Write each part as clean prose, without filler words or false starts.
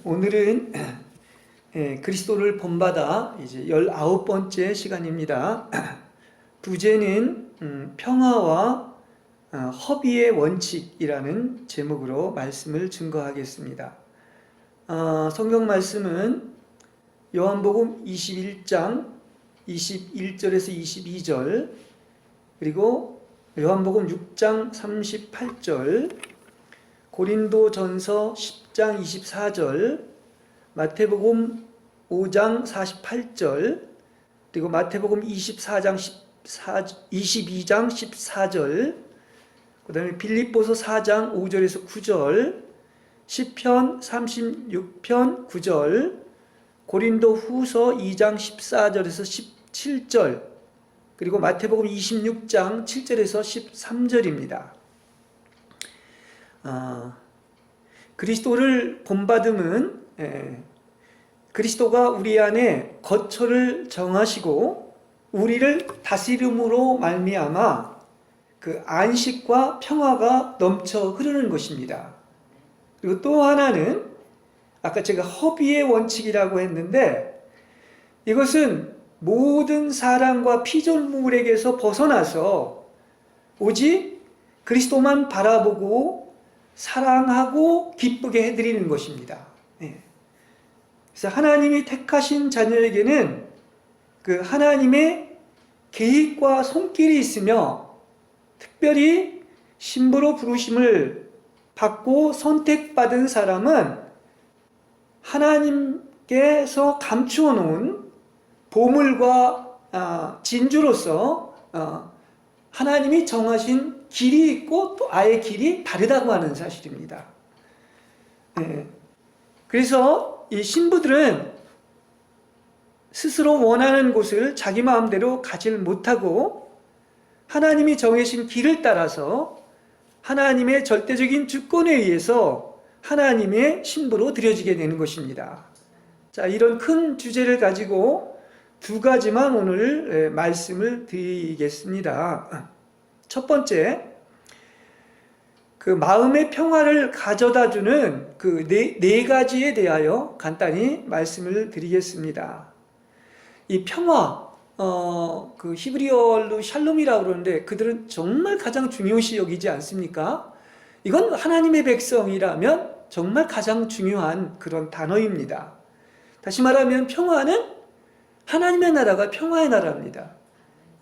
오늘은 그리스도를 본받아 이제 19번째 시간입니다. 부제는 평화와 허비의 원칙이라는 제목으로 말씀을 증거하겠습니다. 성경 말씀은 요한복음 21장 21절에서 22절, 그리고 요한복음 6장 38절, 고린도전서 10장 24절, 마태복음 5장 48절, 그리고 마태복음 22장 14절, 그 다음에 빌립보서 4장 5절에서 9절, 시편 36편 9절, 고린도 후서 2장 14절에서 17절, 그리고 마태복음 26장 7절에서 13절입니다. 그리스도를 본받음은 그리스도가 우리 안에 거처를 정하시고 우리를 다스림으로 말미암아 그 안식과 평화가 넘쳐 흐르는 것입니다. 그리고 또 하나는 아까 제가 허비의 원칙이라고 했는데, 이것은 모든 사랑과 피조물에게서 벗어나서 오직 그리스도만 바라보고 사랑하고 기쁘게 해드리는 것입니다. 그래서 하나님이 택하신 자녀에게는 그 하나님의 계획과 손길이 있으며, 특별히 신부로 부르심을 받고 선택받은 사람은 하나님께서 감추어 놓은 보물과 진주로서 하나님이 정하신 길이 있고 또 아예 길이 다르다고 하는 사실입니다. 그래서 이 신부들은 스스로 원하는 곳을 자기 마음대로 가질 못하고 하나님이 정하신 길을 따라서 하나님의 절대적인 주권에 의해서 하나님의 신부로 드려지게 되는 것입니다. 자, 이런 큰 주제를 가지고 두 가지만 오늘 말씀을 드리겠습니다. 첫 번째, 그 마음의 평화를 가져다 주는 그 네 가지에 대하여 간단히 말씀을 드리겠습니다. 이 평화, 그 히브리어로 샬롬이라고 그러는데 그들은 정말 가장 중요시 여기지 않습니까? 이건 하나님의 백성이라면 정말 가장 중요한 그런 단어입니다. 다시 말하면 평화는 하나님의 나라가 평화의 나라입니다.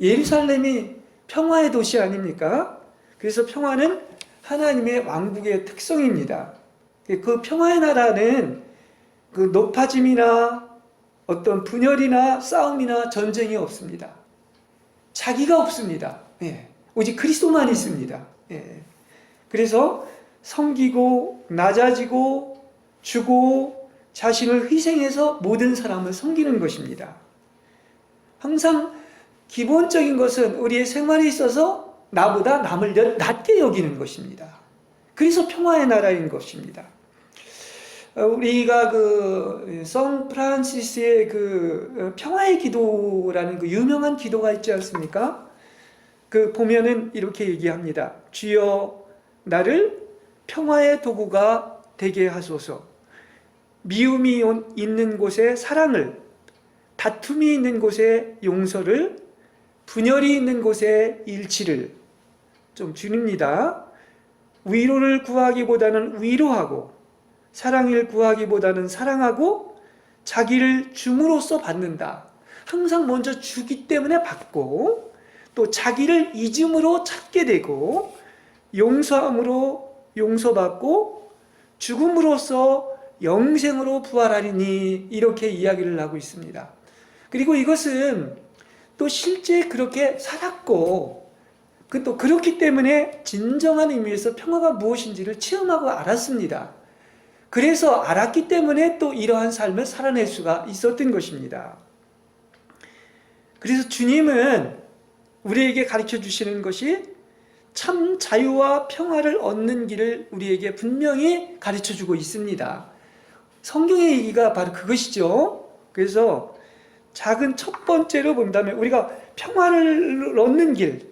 예루살렘이 평화의 도시 아닙니까? 그래서 평화는 하나님의 왕국의 특성입니다. 그 평화의 나라는 그 높아짐이나 어떤 분열이나 싸움이나 전쟁이 없습니다. 자기가 없습니다. 오직 그리스도만 있습니다. 그래서 섬기고 낮아지고 주고 자신을 희생해서 모든 사람을 섬기는 것입니다. 항상 기본적인 것은 우리의 생활에 있어서 나보다 남을 낮게 여기는 것입니다. 그래서 평화의 나라인 것입니다. 우리가 그 성 프란시스의 그 평화의 기도라는 그 유명한 기도가 있지 않습니까? 그 보면은 이렇게 얘기합니다. 주여 나를 평화의 도구가 되게 하소서. 미움이 있는 곳에 사랑을, 다툼이 있는 곳에 용서를, 분열이 있는 곳에 일치를. 좀 줄입니다. 위로를 구하기보다는 위로하고, 사랑을 구하기보다는 사랑하고, 자기를 줌으로써 받는다. 항상 먼저 주기 때문에 받고, 또 자기를 잊음으로 찾게 되고, 용서함으로 용서받고, 죽음으로써 영생으로 부활하리니, 이렇게 이야기를 하고 있습니다. 그리고 이것은 또 실제 그렇게 살았고, 또 그렇기 때문에 진정한 의미에서 평화가 무엇인지를 체험하고 알았습니다. 그래서 알았기 때문에 또 이러한 삶을 살아낼 수가 있었던 것입니다. 그래서 주님은 우리에게 가르쳐 주시는 것이 참 자유와 평화를 얻는 길을 우리에게 분명히 가르쳐 주고 있습니다. 성경의 얘기가 바로 그것이죠. 그래서 작은 첫 번째로 본다면 우리가 평화를 얻는 길,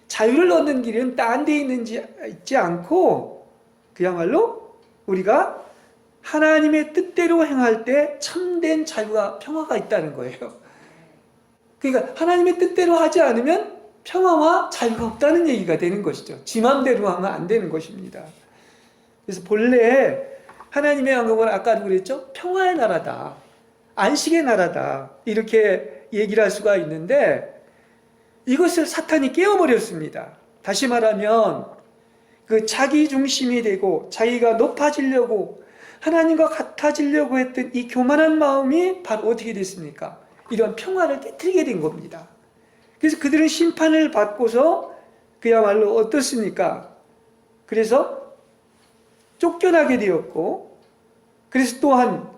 자유를 얻는 길은 딴 데 있지 않고 그야말로 우리가 하나님의 뜻대로 행할 때 참된 자유와 평화가 있다는 거예요. 그러니까 하나님의 뜻대로 하지 않으면 평화와 자유가 없다는 얘기가 되는 것이죠. 지 맘대로 하면 안 되는 것입니다. 그래서 본래 하나님의 왕국은 아까도 그랬죠. 평화의 나라다. 안식의 나라다. 이렇게 얘기를 할 수가 있는데 이것을 사탄이 깨워버렸습니다. 다시 말하면 그 자기 중심이 되고 자기가 높아지려고 하나님과 같아지려고 했던 이 교만한 마음이 바로 어떻게 됐습니까? 이런 평화를 깨뜨리게 된 겁니다. 그래서 그들은 심판을 받고서 그야말로 어떻습니까? 그래서 쫓겨나게 되었고, 그래서 또한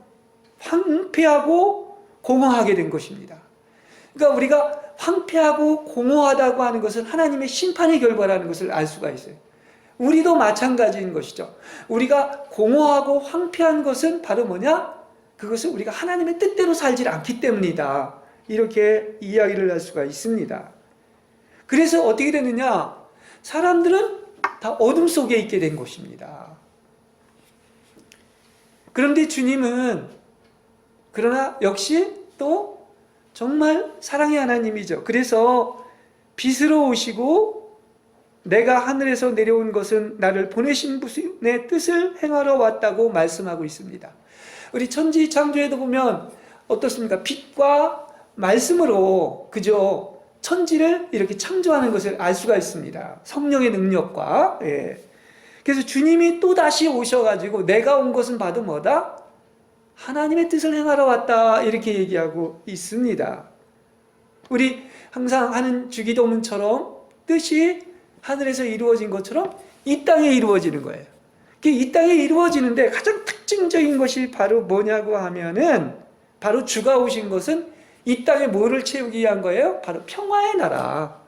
황폐하고 공허하게 된 것입니다. 그러니까 우리가 황폐하고 공허하다고 하는 것은 하나님의 심판의 결과라는 것을 알 수가 있어요. 우리도 마찬가지인 것이죠. 우리가 공허하고 황폐한 것은 바로 뭐냐? 그것은 우리가 하나님의 뜻대로 살지 않기 때문이다. 이렇게 이야기를 할 수가 있습니다. 그래서 어떻게 되느냐? 사람들은 다 어둠 속에 있게 된 것입니다. 그런데 주님은 그러나 역시 또 정말 사랑의 하나님이죠. 그래서 빛으로 오시고 내가 하늘에서 내려온 것은 나를 보내신 분의 뜻을 행하러 왔다고 말씀하고 있습니다. 우리 천지 창조에도 보면 어떻습니까? 빛과 말씀으로 그저 천지를 이렇게 창조하는 것을 알 수가 있습니다. 성령의 능력과. 예. 그래서 주님이 또 다시 오셔가지고 내가 온 것은 바로 뭐다? 하나님의 뜻을 행하러 왔다. 이렇게 얘기하고 있습니다. 우리 항상 하는 주기도문처럼 뜻이 하늘에서 이루어진 것처럼 이 땅에 이루어지는 거예요. 이 땅에 이루어지는데 가장 특징적인 것이 바로 뭐냐고 하면은 바로 주가 오신 것은 이 땅에 뭐를 채우기 위한 거예요? 바로 평화의 나라.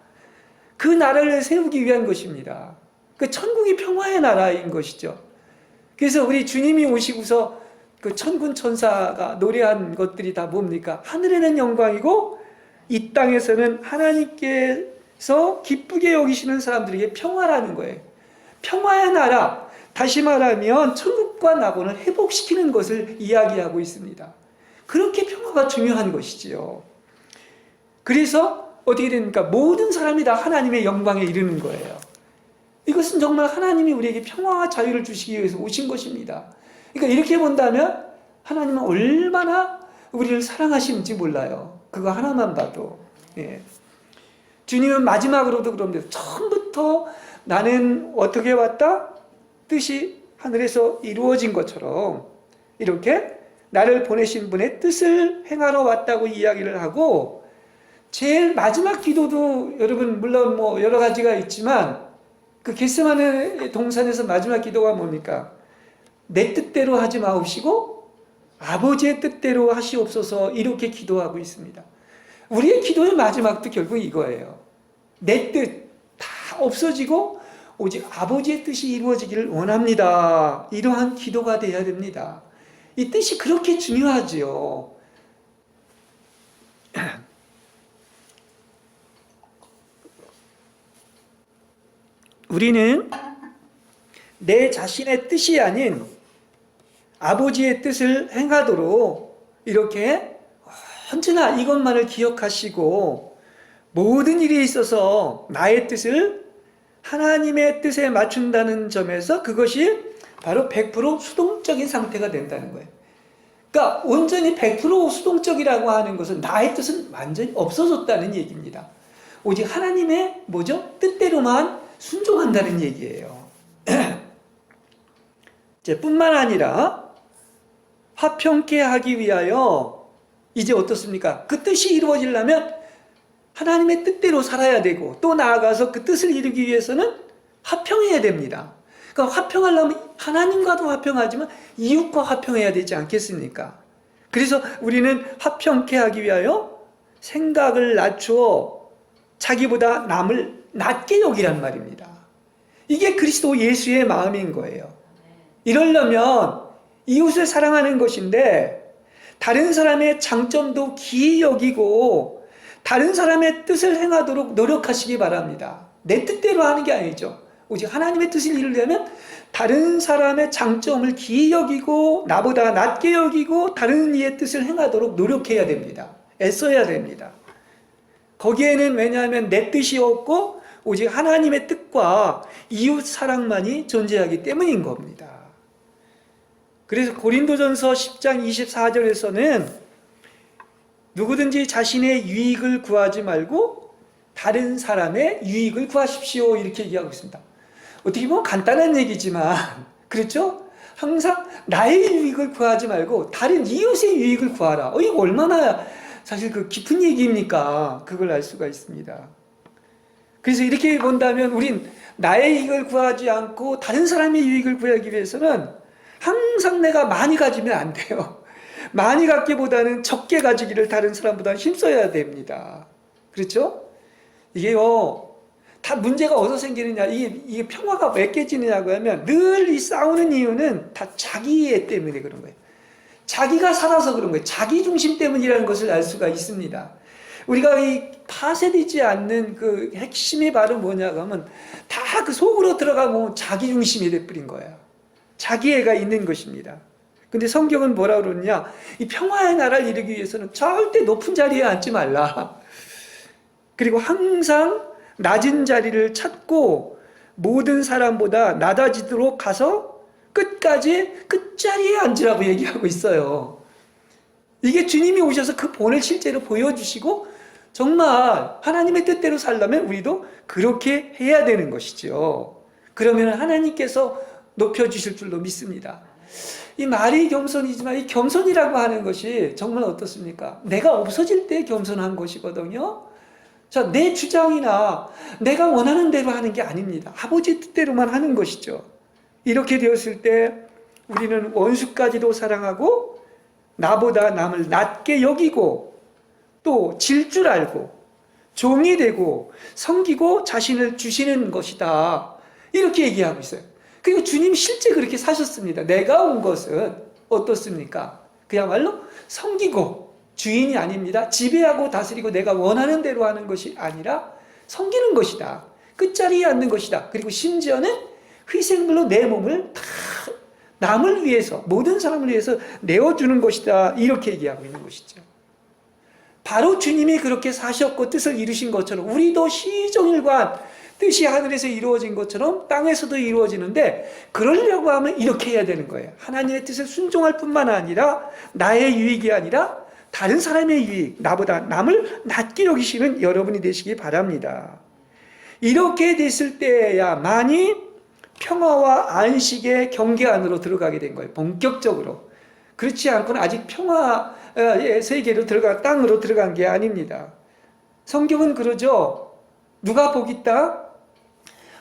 그 나라를 세우기 위한 것입니다. 그 천국이 평화의 나라인 것이죠. 그래서 우리 주님이 오시고서 그 천군 천사가 노래한 것들이 다 뭡니까? 하늘에는 영광이고 이 땅에서는 하나님께서 기쁘게 여기시는 사람들에게 평화라는 거예요. 평화의 나라, 다시 말하면 천국과 낙원을 회복시키는 것을 이야기하고 있습니다. 그렇게 평화가 중요한 것이지요. 그래서 어떻게 됩니까? 모든 사람이 다 하나님의 영광에 이르는 거예요. 이것은 정말 하나님이 우리에게 평화와 자유를 주시기 위해서 오신 것입니다. 그러니까 이렇게 본다면 하나님은 얼마나 우리를 사랑하시는지 몰라요. 그거 하나만 봐도. 예. 주님은 마지막으로도 그럽니다. 처음부터 나는 어떻게 왔다? 뜻이 하늘에서 이루어진 것처럼 이렇게 나를 보내신 분의 뜻을 행하러 왔다고 이야기를 하고, 제일 마지막 기도도 여러분 물론 뭐 여러 가지가 있지만 그 겟세마네 동산에서 마지막 기도가 뭡니까? 내 뜻대로 하지 마옵시고 아버지의 뜻대로 하시옵소서. 이렇게 기도하고 있습니다. 우리의 기도의 마지막도 결국 이거예요. 내 뜻 다 없어지고 오직 아버지의 뜻이 이루어지기를 원합니다. 이러한 기도가 되어야 됩니다. 이 뜻이 그렇게 중요하지요. 우리는 내 자신의 뜻이 아닌 아버지의 뜻을 행하도록 이렇게 언제나 이것만을 기억하시고 모든 일에 있어서 나의 뜻을 하나님의 뜻에 맞춘다는 점에서 그것이 바로 100% 수동적인 상태가 된다는 거예요. 그러니까 온전히 100% 수동적이라고 하는 것은 나의 뜻은 완전히 없어졌다는 얘기입니다. 오직 하나님의 뭐죠? 뜻대로만 순종한다는 얘기예요. 뿐만 아니라 화평케 하기 위하여 이제 어떻습니까? 그 뜻이 이루어지려면 하나님의 뜻대로 살아야 되고 또 나아가서 그 뜻을 이루기 위해서는 화평해야 됩니다. 그러니까 화평하려면 하나님과도 화평하지만 이웃과 화평해야 되지 않겠습니까? 그래서 우리는 화평케 하기 위하여 생각을 낮추어 자기보다 남을 낮게 여기란 말입니다. 이게 그리스도 예수의 마음인 거예요. 이러려면 이웃을 사랑하는 것인데 다른 사람의 장점도 기이 여기고 다른 사람의 뜻을 행하도록 노력하시기 바랍니다. 내 뜻대로 하는 게 아니죠. 오직 하나님의 뜻을 이루려면 다른 사람의 장점을 기이 여기고 나보다 낮게 여기고 다른 이의 뜻을 행하도록 노력해야 됩니다. 애써야 됩니다. 거기에는 왜냐하면 내 뜻이 없고 오직 하나님의 뜻과 이웃 사랑만이 존재하기 때문인 겁니다. 그래서 고린도전서 10장 24절에서는 누구든지 자신의 유익을 구하지 말고 다른 사람의 유익을 구하십시오 이렇게 얘기하고 있습니다. 어떻게 보면 간단한 얘기지만 그렇죠? 항상 나의 유익을 구하지 말고 다른 이웃의 유익을 구하라. 이거 얼마나 사실 그 깊은 얘기입니까? 그걸 알 수가 있습니다. 그래서 이렇게 본다면 우린 나의 이익을 구하지 않고 다른 사람의 유익을 구하기 위해서는 항상 내가 많이 가지면 안 돼요. 많이 갖기보다는 적게 가지기를 다른 사람보다 힘써야 됩니다. 그렇죠? 이게요, 다 문제가 어디서 생기느냐, 이게 평화가 왜 깨지느냐고 하면 늘 이 싸우는 이유는 다 자기애 때문에 그런 거예요. 자기가 살아서 그런 거예요. 자기 중심 때문이라는 것을 알 수가 있습니다. 우리가 이 파쇄되지 않는 그 핵심이 바로 뭐냐고 하면 다 그 속으로 들어가면 자기 중심이 돼버린 거예요. 자기애가 있는 것입니다. 근데 성경은 뭐라 그러느냐, 이 평화의 나라를 이루기 위해서는 절대 높은 자리에 앉지 말라. 그리고 항상 낮은 자리를 찾고 모든 사람보다 낮아지도록 가서 끝까지 끝자리에 앉으라고 얘기하고 있어요. 이게 주님이 오셔서 그 본을 실제로 보여주시고 정말 하나님의 뜻대로 살려면 우리도 그렇게 해야 되는 것이죠. 그러면 하나님께서 높여주실 줄로 믿습니다. 이 말이 겸손이지만 이 겸손이라고 하는 것이 정말 어떻습니까? 내가 없어질 때 겸손한 것이거든요. 자, 내 주장이나 내가 원하는 대로 하는 게 아닙니다. 아버지 뜻대로만 하는 것이죠. 이렇게 되었을 때 우리는 원수까지도 사랑하고 나보다 남을 낮게 여기고 또 질 줄 알고 종이 되고 섬기고 자신을 주시는 것이다. 이렇게 얘기하고 있어요. 그리고 주님 실제 그렇게 사셨습니다. 내가 온 것은 어떻습니까? 그야말로 섬기고 주인이 아닙니다. 지배하고 다스리고 내가 원하는 대로 하는 것이 아니라 섬기는 것이다. 끝자리에 앉는 것이다. 그리고 심지어는 희생물로 내 몸을 다 남을 위해서, 모든 사람을 위해서 내어주는 것이다. 이렇게 얘기하고 있는 것이죠. 바로 주님이 그렇게 사셨고 뜻을 이루신 것처럼 우리도 시종일관 뜻이 하늘에서 이루어진 것처럼 땅에서도 이루어지는데 그러려고 하면 이렇게 해야 되는 거예요. 하나님의 뜻을 순종할 뿐만 아니라 나의 유익이 아니라 다른 사람의 유익, 나보다 남을 낮게 여기시는 여러분이 되시기 바랍니다. 이렇게 됐을 때야만이 평화와 안식의 경계 안으로 들어가게 된 거예요. 본격적으로. 그렇지 않고는 아직 평화의 세계로 땅으로 들어간 게 아닙니다. 성경은 그러죠. 누가 복이 있다?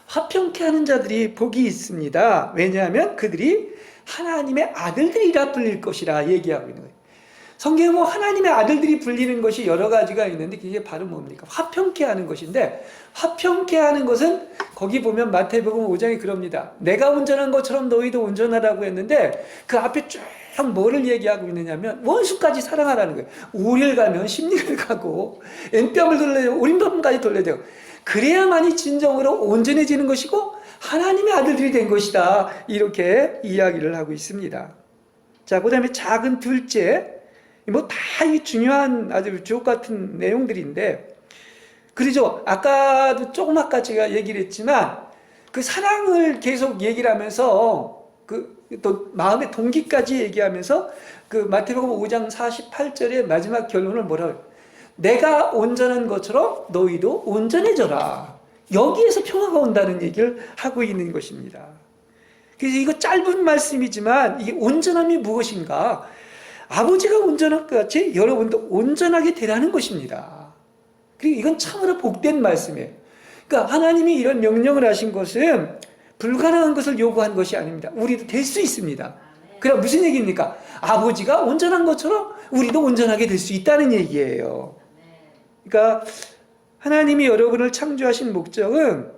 화평케 하는 자들이 복이 있습니다. 왜냐하면 그들이 하나님의 아들들이라 불릴 것이라 얘기하고 있는 거예요. 성경에 뭐 하나님의 아들들이 불리는 것이 여러 가지가 있는데 그게 바로 뭡니까? 화평케 하는 것인데 화평케 하는 것은 거기 보면 마태복음 5장에 그럽니다. 내가 운전한 것처럼 너희도 운전하라고 했는데 그 앞에 쭉 뭐를 얘기하고 있느냐면 원수까지 사랑하라는 거예요. 우리를 가면 심리를 가고 N뺨을 돌려야 우린밤까지 돌려야 되고 그래야만이 진정으로 온전해지는 것이고 하나님의 아들들이 된 것이다. 이렇게 이야기를 하고 있습니다. 자, 그 다음에 작은 둘째, 뭐 다 이 중요한 아주 주옥 같은 내용들인데 그러죠. 아까도 조금 아까 제가 얘기를 했지만 그 사랑을 계속 얘기를 하면서 또 마음의 동기까지 얘기하면서 그 마태복음 5장 48절의 마지막 결론을 뭐라고 해요? 내가 온전한 것처럼 너희도 온전해져라. 여기에서 평화가 온다는 얘기를 하고 있는 것입니다. 그래서 이거 짧은 말씀이지만 이게 온전함이 무엇인가? 아버지가 온전한 것 같이 여러분도 온전하게 되라는 것입니다. 그리고 이건 참으로 복된 말씀이에요. 그러니까 하나님이 이런 명령을 하신 것은 불가능한 것을 요구한 것이 아닙니다. 우리도 될 수 있습니다. 그럼 무슨 얘기입니까? 아버지가 온전한 것처럼 우리도 온전하게 될 수 있다는 얘기예요. 그러니까 하나님이 여러분을 창조하신 목적은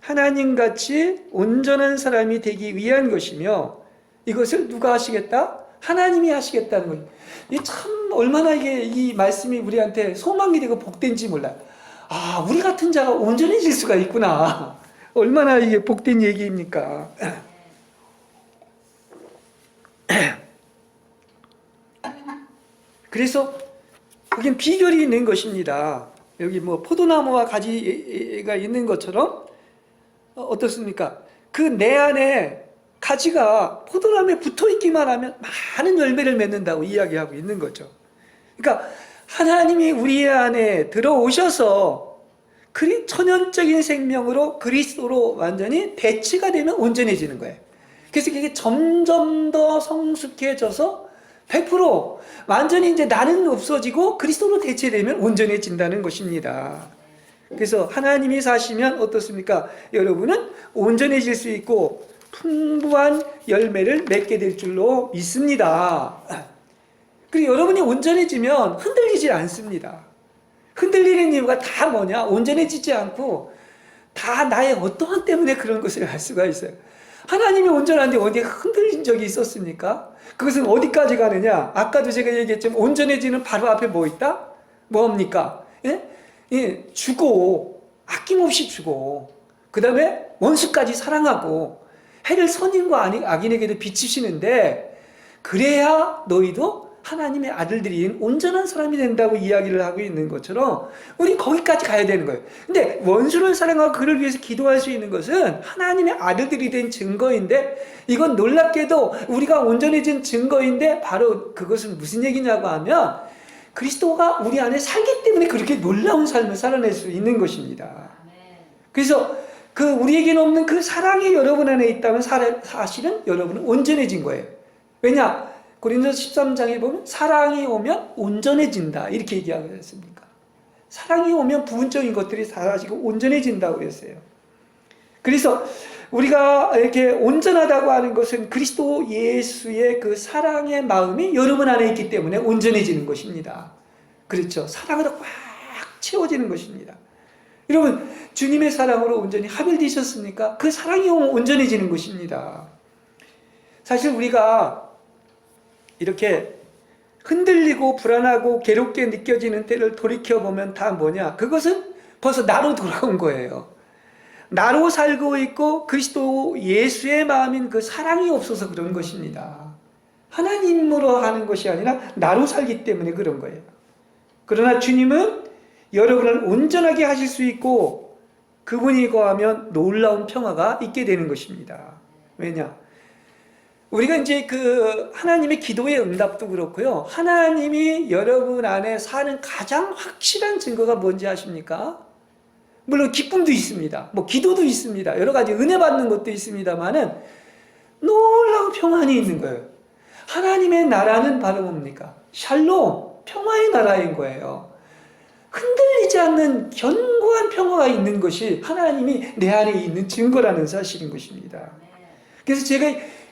하나님같이 온전한 사람이 되기 위한 것이며 이것을 누가 하시겠다? 하나님이 하시겠다는 거예요. 참 얼마나 이 말씀이 우리한테 소망이 되고 복된지 몰라요. 우리 같은 자가 온전해질 수가 있구나. 얼마나 이게 복된 얘기입니까? 그래서 거긴 비결이 있는 것입니다. 여기 뭐 포도나무와 가지가 있는 것처럼 어떻습니까? 그 내 안에 가지가 포도나무에 붙어 있기만 하면 많은 열매를 맺는다고 이야기하고 있는 거죠. 그러니까 하나님이 우리 안에 들어오셔서 천연적인 생명으로 그리스도로 완전히 대치가 되면 온전해지는 거예요. 그래서 이게 점점 더 성숙해져서 100% 완전히 이제 나는 없어지고 그리스도로 대체되면 온전해진다는 것입니다. 그래서 하나님이 사시면 어떻습니까? 여러분은 온전해질 수 있고 풍부한 열매를 맺게 될 줄로 믿습니다. 그리고 여러분이 온전해지면 흔들리지 않습니다. 흔들리는 이유가 다 뭐냐? 온전해지지 않고 다 나의 어떠한 때문에 그런 것을 알 수가 있어요. 하나님이 온전한데 어디에 흔들린 적이 있었습니까? 그것은 어디까지 가느냐? 아까도 제가 얘기했지만 온전해지는 바로 앞에 뭐 있다? 뭡니까? 예? 예, 주고 아낌없이 주고 그 다음에 원수까지 사랑하고 해를 선인과 악인에게도 비치시는데 그래야 너희도 하나님의 아들들인 온전한 사람이 된다고 이야기를 하고 있는 것처럼 우리 거기까지 가야 되는 거예요. 근데 원수를 사랑하고 그를 위해서 기도할 수 있는 것은 하나님의 아들들이 된 증거인데 이건 놀랍게도 우리가 온전해진 증거인데 바로 그것은 무슨 얘기냐고 하면 그리스도가 우리 안에 살기 때문에 그렇게 놀라운 삶을 살아낼 수 있는 것입니다. 그래서 그 우리에게는 없는 그 사랑이 여러분 안에 있다면 사실은 여러분은 온전해진 거예요. 왜냐? 고린도서 13장에 보면 사랑이 오면 온전해진다 이렇게 얘기하고 있습니까? 사랑이 오면 부분적인 것들이 사라지고 온전해진다고 그랬어요. 그래서 우리가 이렇게 온전하다고 하는 것은 그리스도 예수의 그 사랑의 마음이 여러분 안에 있기 때문에 온전해지는 것입니다. 그렇죠? 사랑으로 꽉 채워지는 것입니다. 여러분 주님의 사랑으로 온전히 합일되셨습니까? 그 사랑이 오면 온전해지는 것입니다. 사실 우리가 이렇게 흔들리고 불안하고 괴롭게 느껴지는 때를 돌이켜보면 다 뭐냐? 그것은 벌써 나로 돌아온 거예요. 나로 살고 있고 그리스도 예수의 마음인 그 사랑이 없어서 그런 것입니다. 하나님으로 하는 것이 아니라 나로 살기 때문에 그런 거예요. 그러나 주님은 여러분을 온전하게 하실 수 있고 그분이 거하면 놀라운 평화가 있게 되는 것입니다. 왜냐? 우리가 이제 그 하나님의 기도의 응답도 그렇고요. 하나님이 여러분 안에 사는 가장 확실한 증거가 뭔지 아십니까? 물론 기쁨도 있습니다. 뭐 기도도 있습니다. 여러 가지 은혜 받는 것도 있습니다만은 놀라운 평안이 있는 거예요. 하나님의 나라는 바로 뭡니까? 샬롬, 평화의 나라인 거예요. 흔들리지 않는 견고한 평화가 있는 것이 하나님이 내 안에 있는 증거라는 사실인 것입니다. 그래서 제가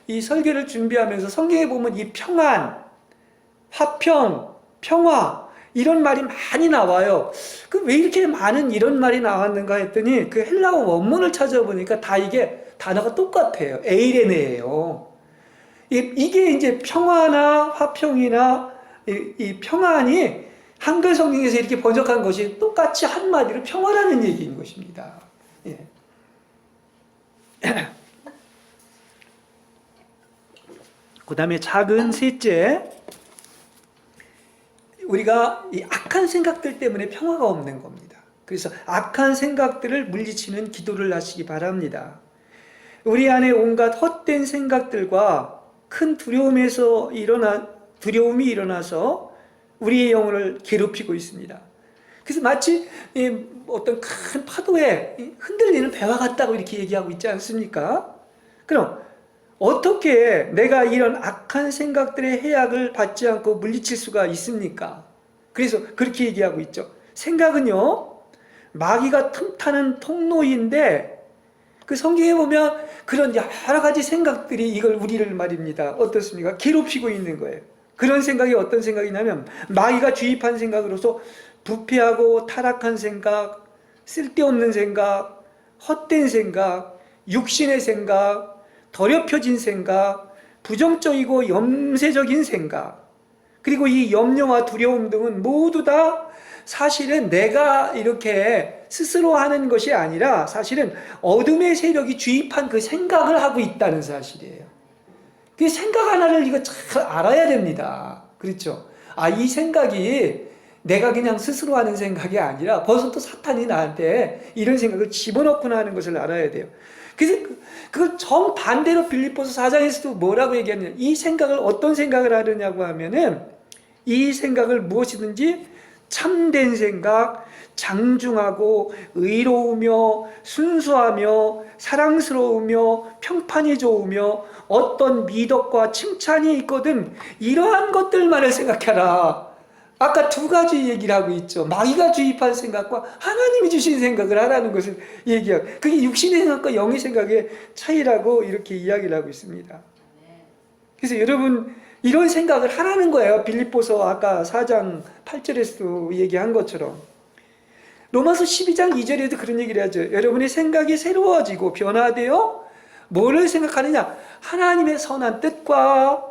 이 설교를 준비하면서 성경에 보면 이 평안, 화평, 평화 이런 말이 많이 나와요. 그 왜 이렇게 많은 이런 말이 나왔는가 했더니 그 헬라어 원문을 찾아보니까 다 이게 단어가 똑같아요. 에이레네예요. 이게 이제 평화나 화평이나 이 평안이 한글 성경에서 이렇게 번역한 것이 똑같이 한마디로 평화라는 얘기인 것입니다. 예. 그 다음에 작은 셋째, 우리가 이 악한 생각들 때문에 평화가 없는 겁니다. 그래서 악한 생각들을 물리치는 기도를 하시기 바랍니다. 우리 안에 온갖 헛된 생각들과 큰 두려움이 일어나서 우리의 영혼을 괴롭히고 있습니다. 그래서 마치 어떤 큰 파도에 흔들리는 배와 같다고 이렇게 얘기하고 있지 않습니까? 그럼 어떻게 내가 이런 악한 생각들의 해악을 받지 않고 물리칠 수가 있습니까? 그래서 그렇게 얘기하고 있죠. 생각은요, 마귀가 틈타는 통로인데 그 성경에 보면 그런 여러 가지 생각들이 이걸 우리를 말입니다. 어떻습니까? 괴롭히고 있는 거예요. 그런 생각이 어떤 생각이냐면 마귀가 주입한 생각으로서 부패하고 타락한 생각, 쓸데없는 생각, 헛된 생각, 육신의 생각, 더럽혀진 생각, 부정적이고 염세적인 생각, 그리고 이 염려와 두려움 등은 모두 다 사실은 내가 이렇게 스스로 하는 것이 아니라 사실은 어둠의 세력이 주입한 그 생각을 하고 있다는 사실이에요. 그 생각 하나를 이거 잘 알아야 됩니다. 그렇죠? 이 생각이 내가 그냥 스스로 하는 생각이 아니라 벌써 또 사탄이 나한테 이런 생각을 집어넣구나 하는 것을 알아야 돼요. 그래서 그걸 정반대로 빌립보서 4장에서도 뭐라고 얘기하느냐. 이 생각을 어떤 생각을 하느냐고 하면은 이 생각을 무엇이든지 참된 생각, 장중하고 의로우며 순수하며 사랑스러우며 평판이 좋으며 어떤 미덕과 칭찬이 있거든 이러한 것들만을 생각해라. 아까 두 가지 얘기를 하고 있죠. 마귀가 주입한 생각과 하나님이 주신 생각을 하라는 것을 얘기하고, 그게 육신의 생각과 영의 생각의 차이라고 이렇게 이야기를 하고 있습니다. 그래서 여러분 이런 생각을 하라는 거예요. 빌립보서 아까 4장 8절에서도 얘기한 것처럼. 로마서 12장 2절에도 그런 얘기를 하죠. 여러분의 생각이 새로워지고 변화되어 뭐를 생각하느냐? 하나님의 선한 뜻과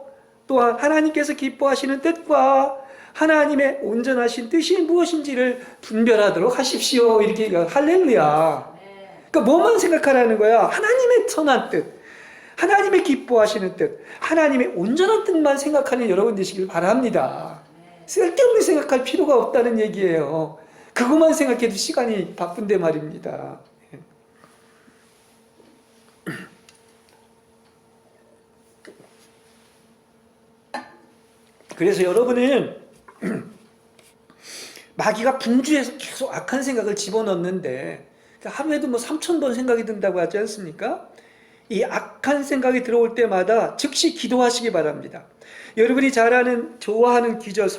또한 하나님께서 기뻐하시는 뜻과 하나님의 온전하신 뜻이 무엇인지를 분별하도록 하십시오. 이렇게 얘기해요. 할렐루야. 그러니까 뭐만 생각하라는 거야? 하나님의 선한 뜻, 하나님의 기뻐하시는 뜻, 하나님의 온전한 뜻만 생각하는 여러분 되시길 바랍니다. 쓸데없는 생각할 필요가 없다는 얘기예요. 그것만 생각해도 시간이 바쁜데 말입니다. 그래서 여러분은 마귀가 분주해서 계속 악한 생각을 집어넣는데 하루에도 뭐 3,000번 생각이 든다고 하지 않습니까? 이 악한 생각이 들어올 때마다 즉시 기도하시기 바랍니다. 여러분이 잘 아는 좋아하는 기절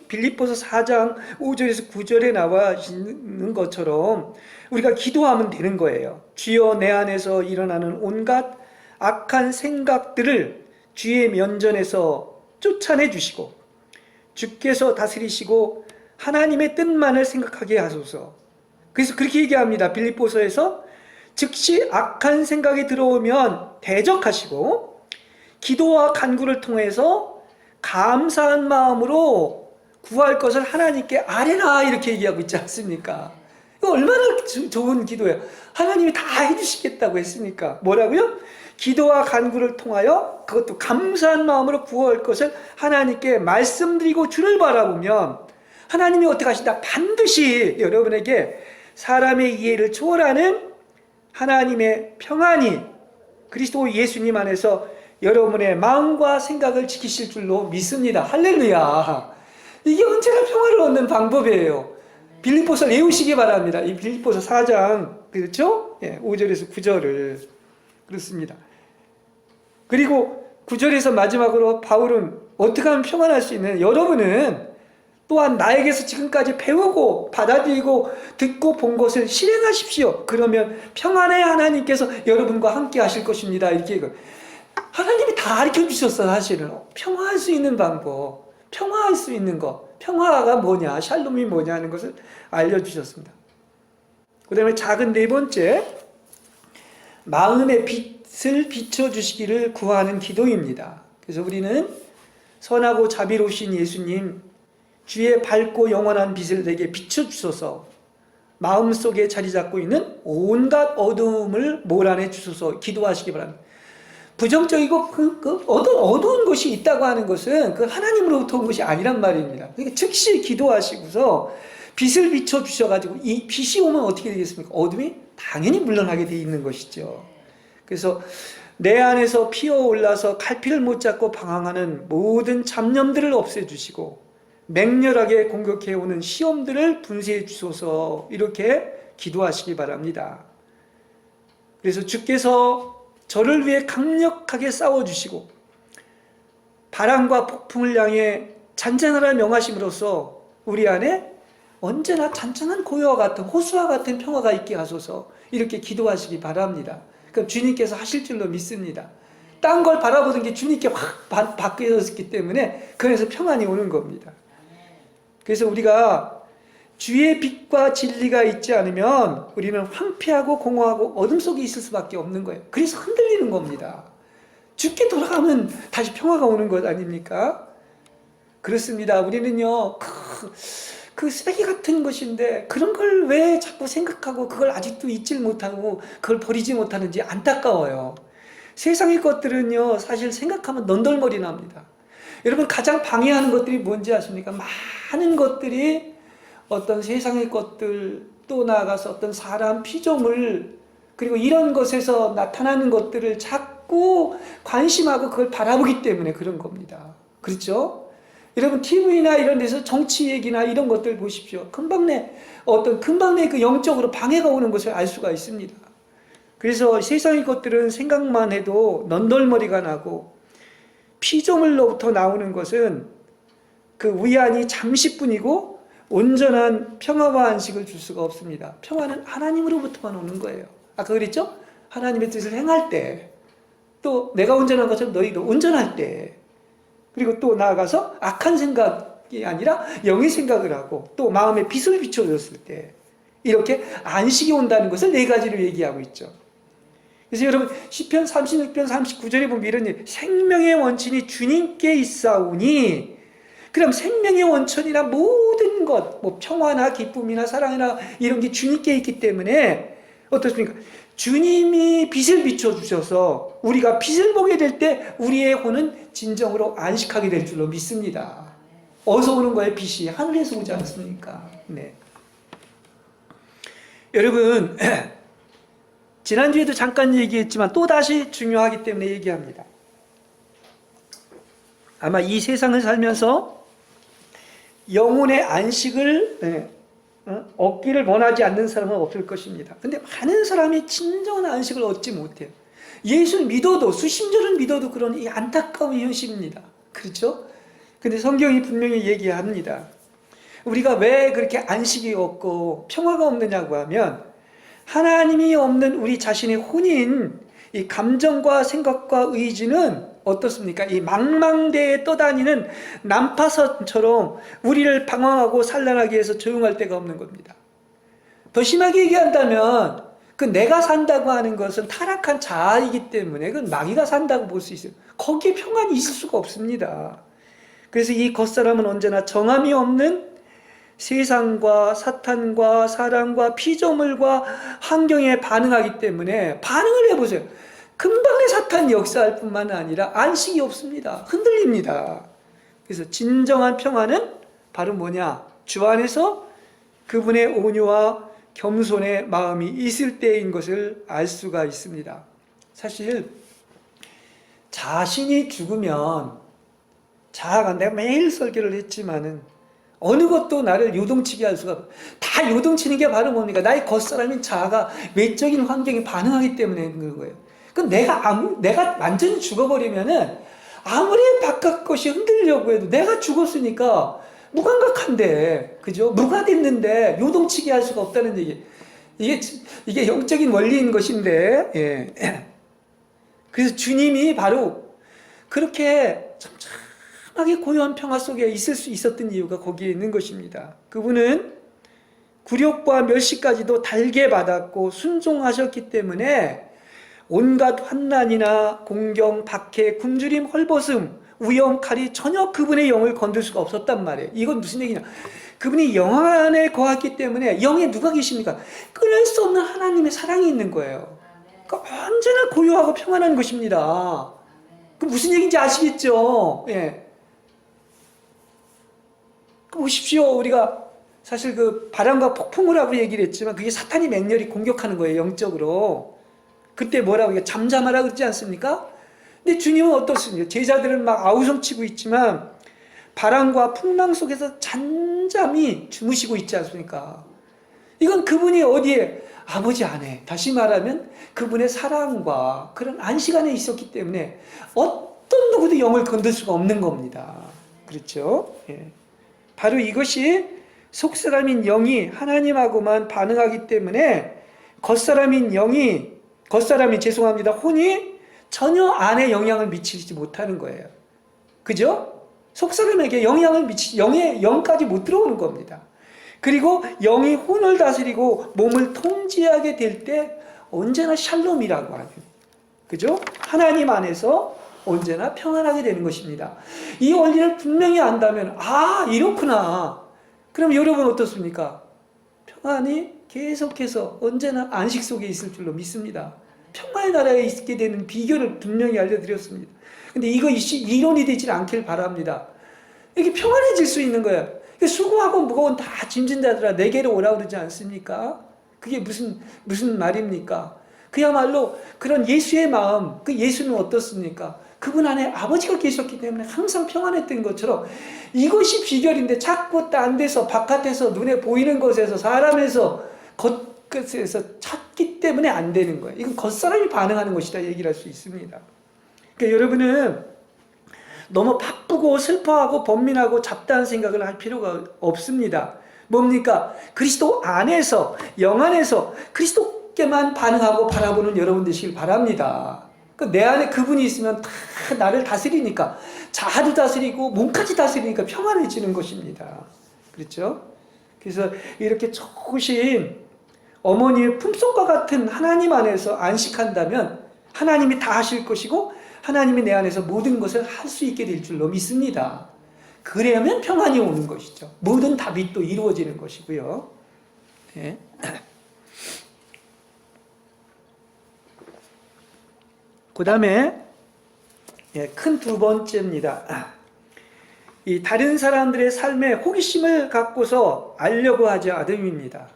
빌립보서 4장 5절에서 9절에 나와 있는 것처럼 우리가 기도하면 되는 거예요. 주여 내 안에서 일어나는 온갖 악한 생각들을 주의 면전에서 쫓아내 주시고 주께서 다스리시고 하나님의 뜻만을 생각하게 하소서. 그래서 그렇게 얘기합니다. 빌립보서에서 즉시 악한 생각이 들어오면 대적하시고 기도와 간구를 통해서 감사한 마음으로 구할 것을 하나님께 아뢰라 이렇게 얘기하고 있지 않습니까? 이거 얼마나 좋은 기도예요. 하나님이 다 해주시겠다고 했으니까. 뭐라고요? 기도와 간구를 통하여 그것도 감사한 마음으로 구할 것을 하나님께 말씀드리고 주를 바라보면 하나님이 어떻게 하신다? 반드시 여러분에게 사람의 이해를 초월하는 하나님의 평안이 그리스도 예수님 안에서 여러분의 마음과 생각을 지키실 줄로 믿습니다. 할렐루야. 이게 언제나 평화를 얻는 방법이에요. 빌립보서 외우시기 바랍니다. 이 빌립보서 4장 그렇죠? 5절에서 9절을 그렇습니다. 그리고 9절에서 마지막으로 바울은 어떻게 하면 평안할 수 있는, 여러분은 또한 나에게서 지금까지 배우고 받아들이고 듣고 본 것을 실행하십시오. 그러면 평안의 하나님께서 여러분과 함께 하실 것입니다. 이렇게 하나님이 다 가르쳐 주셨어. 사실은 평화할 수 있는 방법, 평화할 수 있는 것, 평화가 뭐냐, 샬롬이 뭐냐 하는 것을 알려주셨습니다. 그 다음에 작은 네 번째, 마음의 빛을 비춰주시기를 구하는 기도입니다. 그래서 우리는 선하고 자비로우신 예수님, 주의 밝고 영원한 빛을 내게 비춰주소서, 마음속에 자리 잡고 있는 온갖 어두움을 몰아내 주소서 기도하시기 바랍니다. 부정적이고 어두운 것이 있다고 하는 것은 그 하나님으로부터 온 것이 아니란 말입니다. 그러니까 즉시 기도하시고서 빛을 비춰주셔가지고 이 빛이 오면 어떻게 되겠습니까? 어둠이 당연히 물러나게 돼 있는 것이죠. 그래서 내 안에서 피어올라서 갈피를 못 잡고 방황하는 모든 잡념들을 없애주시고 맹렬하게 공격해오는 시험들을 분쇄해 주소서 이렇게 기도하시기 바랍니다. 그래서 주께서 저를 위해 강력하게 싸워주시고 바람과 폭풍을 향해 잔잔하라 명하심으로써 우리 안에 언제나 잔잔한 고요와 같은 호수와 같은 평화가 있게 하소서 이렇게 기도하시기 바랍니다. 그럼 주님께서 하실 줄로 믿습니다. 딴 걸 바라보던 게 주님께 확 바뀌어졌기 때문에 그래서 평안이 오는 겁니다. 그래서 우리가 주의 빛과 진리가 있지 않으면 우리는 황폐하고 공허하고 어둠 속에 있을 수밖에 없는 거예요. 그래서 흔들리는 겁니다. 죽게 돌아가면 다시 평화가 오는 것 아닙니까? 그렇습니다. 우리는요, 그 쓰레기 같은 것인데 그런 걸 왜 자꾸 생각하고 그걸 아직도 잊질 못하고 그걸 버리지 못하는지 안타까워요. 세상의 것들은요, 사실 생각하면 넌덜머리 납니다. 여러분 가장 방해하는 것들이 뭔지 아십니까? 많은 것들이 어떤 세상의 것들, 또 나아가서 어떤 사람 피조물, 그리고 이런 것에서 나타나는 것들을 자꾸 관심하고 그걸 바라보기 때문에 그런 겁니다. 그렇죠? 여러분 TV나 이런 데서 정치 얘기나 이런 것들 보십시오. 금방 내 그 영적으로 방해가 오는 것을 알 수가 있습니다. 그래서 세상의 것들은 생각만 해도 넌덜머리가 나고, 피조물로부터 나오는 것은 그 위안이 잠시뿐이고 온전한 평화와 안식을 줄 수가 없습니다. 평화는 하나님으로부터만 오는 거예요. 아까 그랬죠? 하나님의 뜻을 행할 때, 또 내가 온전한 것처럼 너희도 온전할 때, 그리고 또 나아가서 악한 생각이 아니라 영의 생각을 하고, 또 마음에 빛을 비춰줬을 때, 이렇게 안식이 온다는 것을 네 가지로 얘기하고 있죠. 그래서 여러분 시편 36편 39절에 보면 이런 얘기, 생명의 원천이 주님께 있사오니, 그럼 생명의 원천이나 모든 것, 뭐 평화나 기쁨이나 사랑이나 이런 게 주님께 있기 때문에 어떻습니까? 주님이 빛을 비춰주셔서 우리가 빛을 보게 될 때 우리의 혼은 진정으로 안식하게 될 줄로 믿습니다. 어디서 오는 거예요? 빛이 하늘에서 오지 않습니까? 네. 여러분 지난주에도 잠깐 얘기했지만 또다시 중요하기 때문에 얘기합니다. 아마 이 세상을 살면서 영혼의 안식을 얻기를 원하지 않는 사람은 없을 것입니다. 근데 많은 사람이 진정한 안식을 얻지 못해요. 예수를 믿어도, 수심절을 믿어도 그런 이 안타까운 현실입니다. 그렇죠? 근데 성경이 분명히 얘기합니다. 우리가 왜 그렇게 안식이 없고 평화가 없느냐고 하면, 하나님이 없는 우리 자신의 혼인, 이 감정과 생각과 의지는 어떻습니까? 이 망망대에 떠다니는 난파선처럼 우리를 방황하고 산란하게 해서 조용할 데가 없는 겁니다. 더 심하게 얘기한다면 그 내가 산다고 하는 것은 타락한 자아이기 때문에 그건 마귀가 산다고 볼 수 있어요. 거기에 평안이 있을 수가 없습니다. 그래서 이 겉사람은 언제나 정함이 없는 세상과 사탄과 사람과 피조물과 환경에 반응하기 때문에, 반응을 해보세요. 금방에 사탄이 역사할 뿐만 아니라 안식이 없습니다. 흔들립니다. 그래서 진정한 평화는 바로 뭐냐? 주 안에서 그분의 온유와 겸손의 마음이 있을 때인 것을 알 수가 있습니다. 사실 자신이 죽으면, 자아가, 내가 매일 설교를 했지만은 어느 것도 나를 요동치게 할 수가, 다 요동치는 게 바로 뭡니까? 나의 겉사람인 자아가 외적인 환경에 반응하기 때문에 그런 거예요. 그럼 내가 완전히 죽어버리면은 아무리 바깥 것이 흔들려고 해도 내가 죽었으니까 무감각한데, 그죠? 무가됐는데 요동치게 할 수가 없다는 얘기. 이게 영적인 원리인 것인데, 예. 그래서 주님이 바로 그렇게 참참하게 고요한 평화 속에 있을 수 있었던 이유가 거기에 있는 것입니다. 그분은 굴욕과 멸시까지도 달게 받았고 순종하셨기 때문에 온갖 환난이나 공경, 박해, 굶주림, 헐벗음, 위험, 칼이 전혀 그분의 영을 건들 수가 없었단 말이에요. 이건 무슨 얘기냐? 그분이 영 안에 거했기 때문에, 영에 누가 계십니까? 끊을 수 없는 하나님의 사랑이 있는 거예요. 그러니까 언제나 고요하고 평안한 것입니다. 그 무슨 얘기인지 아시겠죠? 예. 그 보십시오. 우리가 사실 그 바람과 폭풍을 하고 얘기를 했지만 그게 사탄이 맹렬히 공격하는 거예요. 영적으로. 그때 뭐라고 잠잠하라 그러지 않습니까? 근데 주님은 어떻습니까? 제자들은 막 아우성치고 있지만 바람과 풍랑 속에서 잠잠히 주무시고 있지 않습니까? 이건 그분이 어디에? 아버지 안에, 다시 말하면 그분의 사랑과 그런 안식 안에 있었기 때문에 어떤 누구도 영을 건들 수가 없는 겁니다. 그렇죠? 예. 바로 이것이 속사람인 영이 하나님하고만 반응하기 때문에 혼이 전혀 안에 영향을 미치지 못하는 거예요. 그죠? 속사람에게 영향을 영의 영까지 못 들어오는 겁니다. 그리고 영이 혼을 다스리고 몸을 통제하게 될 때 언제나 샬롬이라고 하는, 그죠? 하나님 안에서 언제나 평안하게 되는 것입니다. 이 원리를 분명히 안다면, 아, 이렇구나. 그럼 여러분 어떻습니까? 평안이 계속해서 언제나 안식 속에 있을 줄로 믿습니다. 평화의 나라에 있게 되는 비결을 분명히 알려드렸습니다. 근데 이것이 이론이 되질 않길 바랍니다. 이게 평안해질 수 있는 거예요. 수고하고 무거운 다 짐진 자들아 내게로 오라 그러지 않습니까? 그게 무슨 말입니까? 그야말로 그런 예수의 마음, 그 예수는 어떻습니까? 그분 안에 아버지가 계셨기 때문에 항상 평안했던 것처럼 이것이 비결인데 자꾸 딴 데서 바깥에서 눈에 보이는 것에서 사람에서 겉에서 찾기 때문에 안 되는 거예요. 이건 겉사람이 반응하는 것이다 얘기를 할 수 있습니다. 그러니까 여러분은 너무 바쁘고 슬퍼하고 번민하고 잡다한 생각을 할 필요가 없습니다. 뭡니까? 그리스도 안에서, 영 안에서 그리스도께만 반응하고 바라보는 여러분 되시길 바랍니다. 내 안에 그분이 있으면 다 나를 다스리니까, 자아도 다스리고 몸까지 다스리니까 평안해지는 것입니다. 그렇죠? 그래서 이렇게 좋으신 어머니의 품속과 같은 하나님 안에서 안식한다면 하나님이 다 하실 것이고 하나님이 내 안에서 모든 것을 할 수 있게 될 줄로 믿습니다. 그래야면 평안이 오는 것이죠. 모든 답이 또 이루어지는 것이고요. 네. 그 다음에 큰 두 번째입니다. 이 다른 사람들의 삶에 호기심을 갖고서 알려고 하지 않음입니다.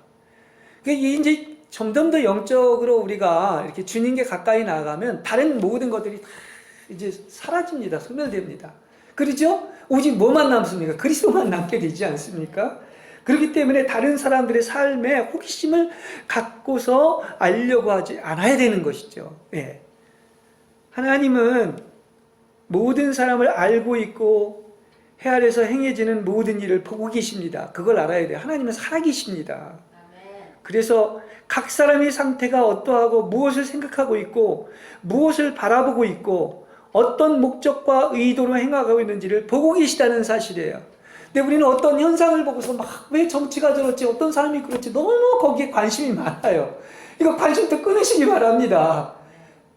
이게 이제 점점 더 영적으로 우리가 이렇게 주님께 가까이 나아가면 다른 모든 것들이 다 이제 사라집니다. 소멸됩니다. 그렇죠? 오직 뭐만 남습니까? 그리스도만 남게 되지 않습니까? 그렇기 때문에 다른 사람들의 삶에 호기심을 갖고서 알려고 하지 않아야 되는 것이죠. 예. 하나님은 모든 사람을 알고 있고 해 아래서 행해지는 모든 일을 보고 계십니다. 그걸 알아야 돼요. 하나님은 살아계십니다. 그래서 각 사람의 상태가 어떠하고 무엇을 생각하고 있고 무엇을 바라보고 있고 어떤 목적과 의도로 행하고 있는지를 보고 계시다는 사실이에요. 근데 우리는 어떤 현상을 보고서 막 왜 정치가 저렇지 어떤 사람이 그렇지 너무 거기에 관심이 많아요. 이거 관심도 끊으시기 바랍니다.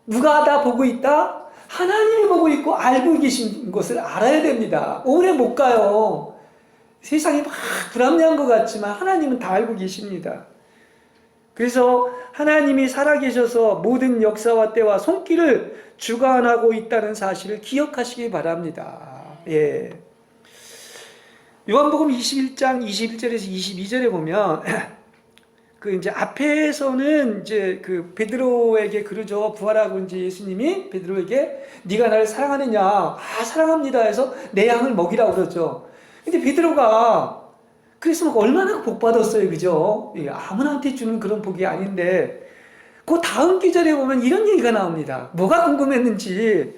누가 다 보고 있다? 하나님이 보고 있고 알고 계신 것을 알아야 됩니다. 오래 못 가요. 세상이 막 불합리한 것 같지만 하나님은 다 알고 계십니다. 그래서 하나님이 살아계셔서 모든 역사와 때와 손길을 주관하고 있다는 사실을 기억하시기 바랍니다. 예. 요한복음 21장 21절에서 22절에 보면 그 이제 앞에서는 이제 그 베드로에게 그러죠. 부활하고 이제 예수님이 베드로에게 네가 나를 사랑하느냐? 아, 사랑합니다 해서 내 양을 먹이라고 그러죠. 근데 베드로가 그래서 얼마나 복 받았어요. 그죠? 아무나한테 주는 그런 복이 아닌데 그 다음 기절에 보면 이런 얘기가 나옵니다. 뭐가 궁금했는지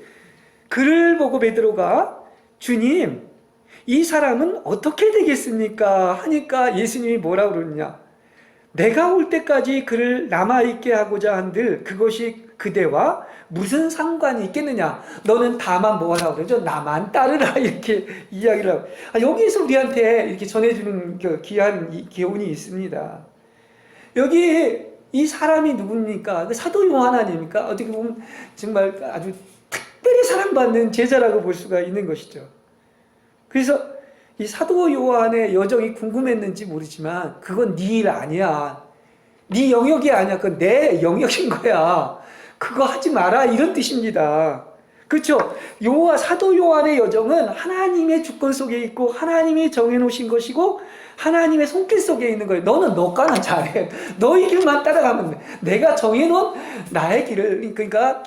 그를 보고 베드로가 주님 이 사람은 어떻게 되겠습니까? 하니까 예수님이 뭐라고 그러느냐? 내가 올 때까지 그를 남아있게 하고자 한들 그것이 그대와 무슨 상관이 있겠느냐? 너는 다만 뭐하라고 그러죠? 나만 따르라 이렇게 이야기를 하고 여기에서 우리한테 이렇게 전해주는 그 귀한 교훈이 있습니다. 여기 이 사람이 누굽니까? 사도 요한 아닙니까? 어떻게 보면 정말 아주 특별히 사랑받는 제자라고 볼 수가 있는 것이죠. 그래서 이 사도 요한의 여정이 궁금했는지 모르지만 그건 네 일 아니야. 네 영역이 아니야. 그건 내 영역인 거야. 그거 하지 마라 이런 뜻입니다. 그렇죠? 사도 요한의 여정은 하나님의 주권 속에 있고 하나님이 정해놓으신 것이고 하나님의 손길 속에 있는 거예요. 너는 너가나 잘해. 너의 길만 따라가면 돼. 내가 정해놓은 나의 길을 그러니까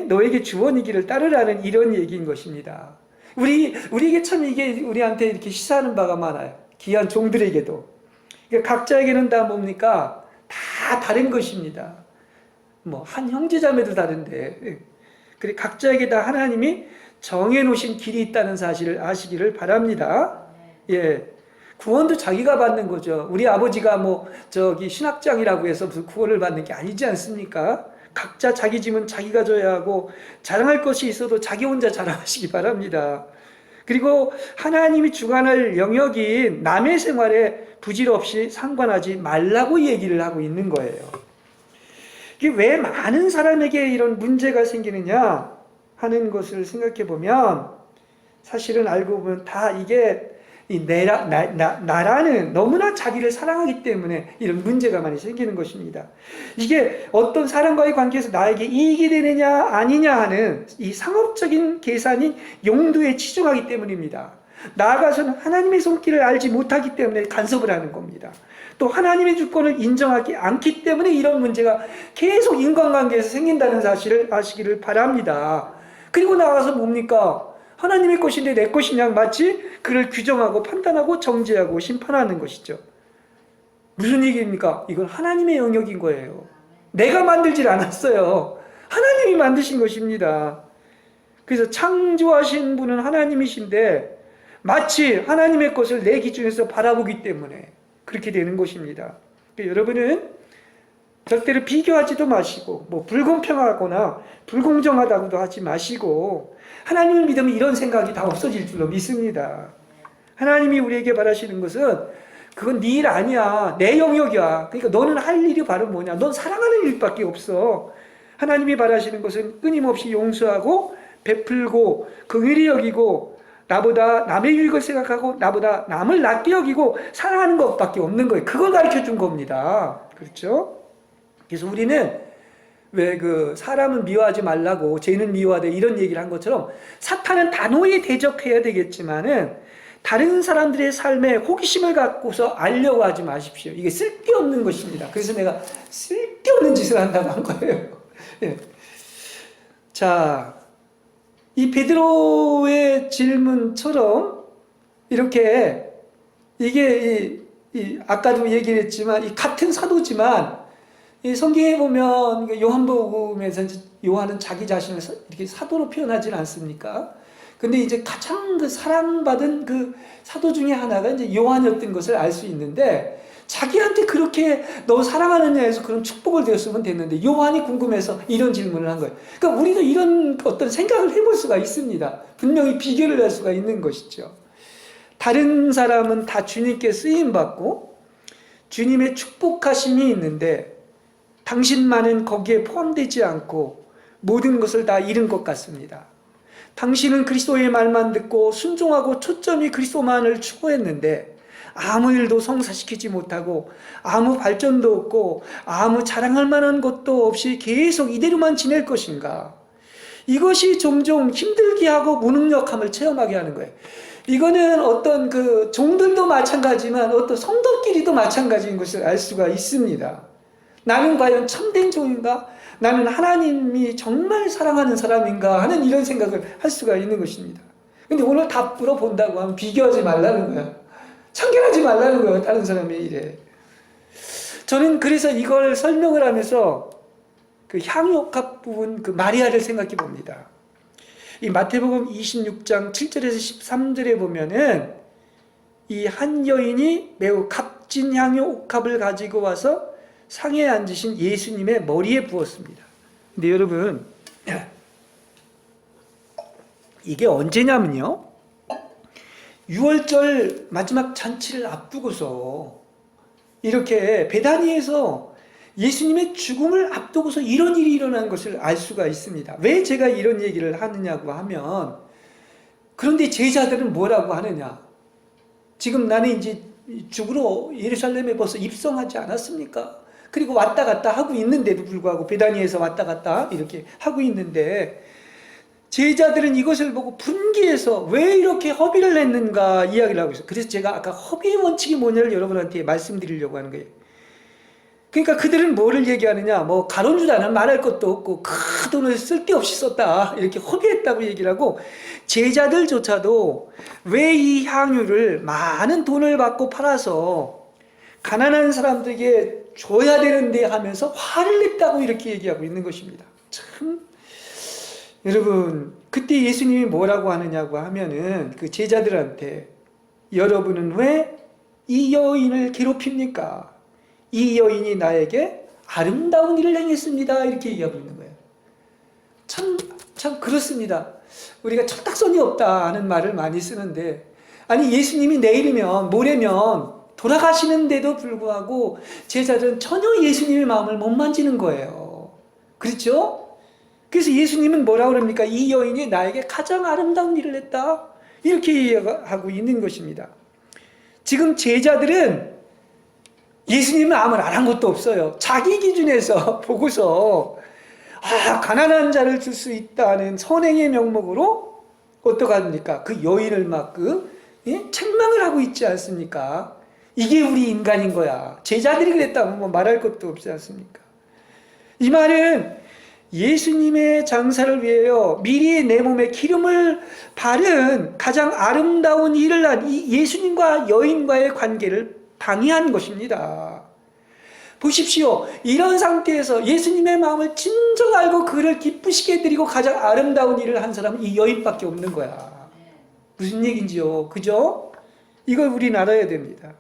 너에게 주원의 길을 따르라는 이런 얘기인 것입니다. 우리에게 참 이게 우리한테 이렇게 시사하는 바가 많아요. 귀한 종들에게도. 그러니까 각자에게는 다 뭡니까? 다 다른 것입니다. 한 형제자매도 다른데. 그래 각자에게 다 하나님이 정해놓으신 길이 있다는 사실을 아시기를 바랍니다. 예. 구원도 자기가 받는 거죠. 우리 아버지가 신학장이라고 해서 무슨 구원을 받는 게 아니지 않습니까? 각자 자기 짐은 자기가 져야 하고 자랑할 것이 있어도 자기 혼자 자랑하시기 바랍니다. 그리고 하나님이 주관할 영역인 남의 생활에 부질없이 상관하지 말라고 얘기를 하고 있는 거예요. 이게 왜 많은 사람에게 이런 문제가 생기느냐 하는 것을 생각해 보면 사실은 알고 보면 다 이게 이 나라는 너무나 자기를 사랑하기 때문에 이런 문제가 많이 생기는 것입니다. 이게 어떤 사람과의 관계에서 나에게 이익이 되느냐 아니냐 하는 이 상업적인 계산이 용도에 치중하기 때문입니다. 나아가서는 하나님의 손길을 알지 못하기 때문에 간섭을 하는 겁니다. 또 하나님의 주권을 인정하지 않기 때문에 이런 문제가 계속 인간관계에서 생긴다는 사실을 아시기를 바랍니다. 그리고 나가서 뭡니까? 하나님의 것인데 내 것이냐, 마치 그를 규정하고 판단하고 정죄하고 심판하는 것이죠. 무슨 얘기입니까? 이건 하나님의 영역인 거예요. 내가 만들질 않았어요. 하나님이 만드신 것입니다. 그래서 창조하신 분은 하나님이신데 마치 하나님의 것을 내 기준에서 바라보기 때문에 그렇게 되는 것입니다. 그러니까 여러분은 절대로 비교하지도 마시고 불공평하거나 불공정하다고도 하지 마시고 하나님을 믿으면 이런 생각이 다 없어질 줄로 믿습니다. 하나님이 우리에게 바라시는 것은 그건 네 일 아니야. 내 영역이야. 그러니까 너는 할 일이 바로 뭐냐. 넌 사랑하는 일밖에 없어. 하나님이 바라시는 것은 끊임없이 용서하고 베풀고 긍휼히 여기고 나보다 남의 유익을 생각하고 나보다 남을 낫게 여기고 사랑하는 것밖에 없는 거예요. 그걸 가르쳐 준 겁니다. 그렇죠? 그래서 우리는 왜 사람은 미워하지 말라고 죄는 미워하되 이런 얘기를 한 것처럼 사탄은 단호히 대적해야 되겠지만은 다른 사람들의 삶에 호기심을 갖고서 알려고 하지 마십시오. 이게 쓸데없는 것입니다. 그래서 내가 쓸데없는 짓을 한다고 한 거예요. 예. 자, 이 베드로의 질문처럼 이렇게 이게 아까도 얘기를 했지만 이 같은 사도지만 이 성경에 보면 요한복음에서 요한은 자기 자신을 이렇게 사도로 표현하지는 않습니까? 근데 이제 가장 사랑받은 사도 중에 하나가 이제 요한이었던 것을 알 수 있는데 자기한테 그렇게 너 사랑하느냐 해서 그런 축복을 되었으면 됐는데 요한이 궁금해서 이런 질문을 한 거예요. 그러니까 우리도 이런 어떤 생각을 해볼 수가 있습니다. 분명히 비교를 할 수가 있는 것이죠. 다른 사람은 다 주님께 쓰임받고 주님의 축복하심이 있는데 당신만은 거기에 포함되지 않고 모든 것을 다 잃은 것 같습니다. 당신은 그리스도의 말만 듣고 순종하고 초점이 그리스도만을 추구했는데 아무 일도 성사시키지 못하고 아무 발전도 없고 아무 자랑할 만한 것도 없이 계속 이대로만 지낼 것인가? 이것이 종종 힘들게 하고 무능력함을 체험하게 하는 거예요. 이거는 어떤 종들도 마찬가지지만 어떤 성도끼리도 마찬가지인 것을 알 수가 있습니다. 나는 과연 참된 종인가? 나는 하나님이 정말 사랑하는 사람인가? 하는 이런 생각을 할 수가 있는 것입니다. 근데 오늘 다 물어본다고 하면 비교하지 말라는 거야. 참견하지 말라는 거예요. 다른 사람의 일에. 저는 그래서 이걸 설명을 하면서 향유옥합 부분 마리아를 생각해 봅니다. 이 마태복음 26장 7절에서 13절에 보면은 이 한 여인이 매우 값진 향유옥합을 가지고 와서 상에 앉으신 예수님의 머리에 부었습니다. 근데 여러분 이게 언제냐면요 6월절 마지막 잔치를 앞두고서 이렇게 베다니에서 예수님의 죽음을 앞두고서 이런 일이 일어난 것을 알 수가 있습니다. 왜 제가 이런 얘기를 하느냐고 하면 그런데 제자들은 뭐라고 하느냐? 지금 나는 이제 죽으러 예루살렘에 벌써 입성하지 않았습니까? 그리고 왔다 갔다 하고 있는데도 불구하고 베다니에서 왔다 갔다 이렇게 하고 있는데 제자들은 이것을 보고 분개해서 왜 이렇게 허비를 했는가 이야기를 하고 있어요. 그래서 제가 아까 허비의 원칙이 뭐냐를 여러분한테 말씀드리려고 하는 거예요. 그러니까 그들은 뭐를 얘기하느냐, 가론주다는 말할 것도 없고 큰 돈을 쓸데없이 썼다 이렇게 허비했다고 얘기를 하고 제자들조차도 왜 이 향유를 많은 돈을 받고 팔아서 가난한 사람들에게 줘야 되는데 하면서 화를 냈다고 이렇게 얘기하고 있는 것입니다. 참 여러분 그때 예수님이 뭐라고 하느냐고 하면은 그 제자들한테 여러분은 왜 이 여인을 괴롭힙니까? 이 여인이 나에게 아름다운 일을 행했습니다. 이렇게 얘기하고 있는 거예요. 참 그렇습니다. 우리가 철딱선이 없다 하는 말을 많이 쓰는데 아니 예수님이 내일이면 모레면 돌아가시는데도 불구하고 제자들은 전혀 예수님의 마음을 못 만지는 거예요. 그렇죠? 그래서 예수님은 뭐라고 그럽니까? 이 여인이 나에게 가장 아름다운 일을 했다. 이렇게 얘기하고 있는 것입니다. 지금 제자들은 예수님의 마음을 알한 것도 없어요. 자기 기준에서 보고서 가난한 자를 줄 수 있다는 선행의 명목으로 어떡합니까? 그 여인을 막 책망을 하고 있지 않습니까? 이게 우리 인간인 거야. 제자들이 그랬다면 뭐 말할 것도 없지 않습니까? 이 말은 예수님의 장사를 위하여 미리 내 몸에 기름을 바른 가장 아름다운 일을 한 이 예수님과 여인과의 관계를 방해한 것입니다. 보십시오. 이런 상태에서 예수님의 마음을 진정 알고 그를 기쁘시게 드리고 가장 아름다운 일을 한 사람은 이 여인밖에 없는 거야. 무슨 얘기인지요? 그죠? 이걸 우리는 알아야 됩니다.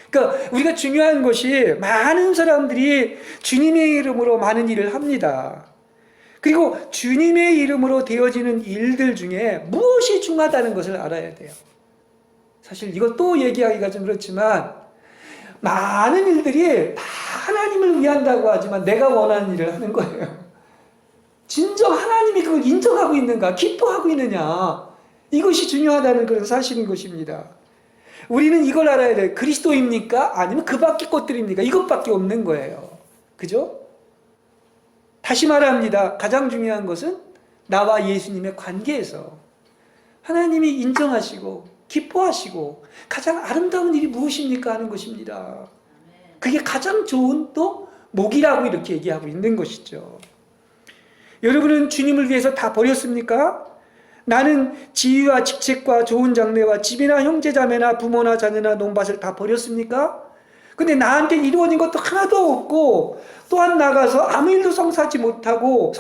그러니까 우리가 중요한 것이 많은 사람들이 주님의 이름으로 많은 일을 합니다. 그리고 주님의 이름으로 되어지는 일들 중에 무엇이 중요하다는 것을 알아야 돼요. 사실 이거 또 얘기하기가 좀 그렇지만 많은 일들이 다 하나님을 위한다고 하지만 내가 원하는 일을 하는 거예요. 진정 하나님이 그걸 인정하고 있는가, 기뻐하고 있느냐, 이것이 중요하다는 그런 사실인 것입니다. 우리는 이걸 알아야 돼요. 그리스도입니까? 아니면 그 밖의 것들입니까? 이것밖에 없는 거예요. 그죠? 다시 말합니다. 가장 중요한 것은 나와 예수님의 관계에서 하나님이 인정하시고 기뻐하시고 가장 아름다운 일이 무엇입니까? 하는 것입니다. 그게 가장 좋은 또 목이라고 이렇게 얘기하고 있는 것이죠. 여러분은 주님을 위해서 다 버렸습니까? 나는 지위와 직책과 좋은 장래와 집이나 형제자매나 부모나 자녀나 논밭을 다 버렸습니까? 근데 나한테 이루어진 것도 하나도 없고 또한 나가서 아무 일도 성사되지 못하고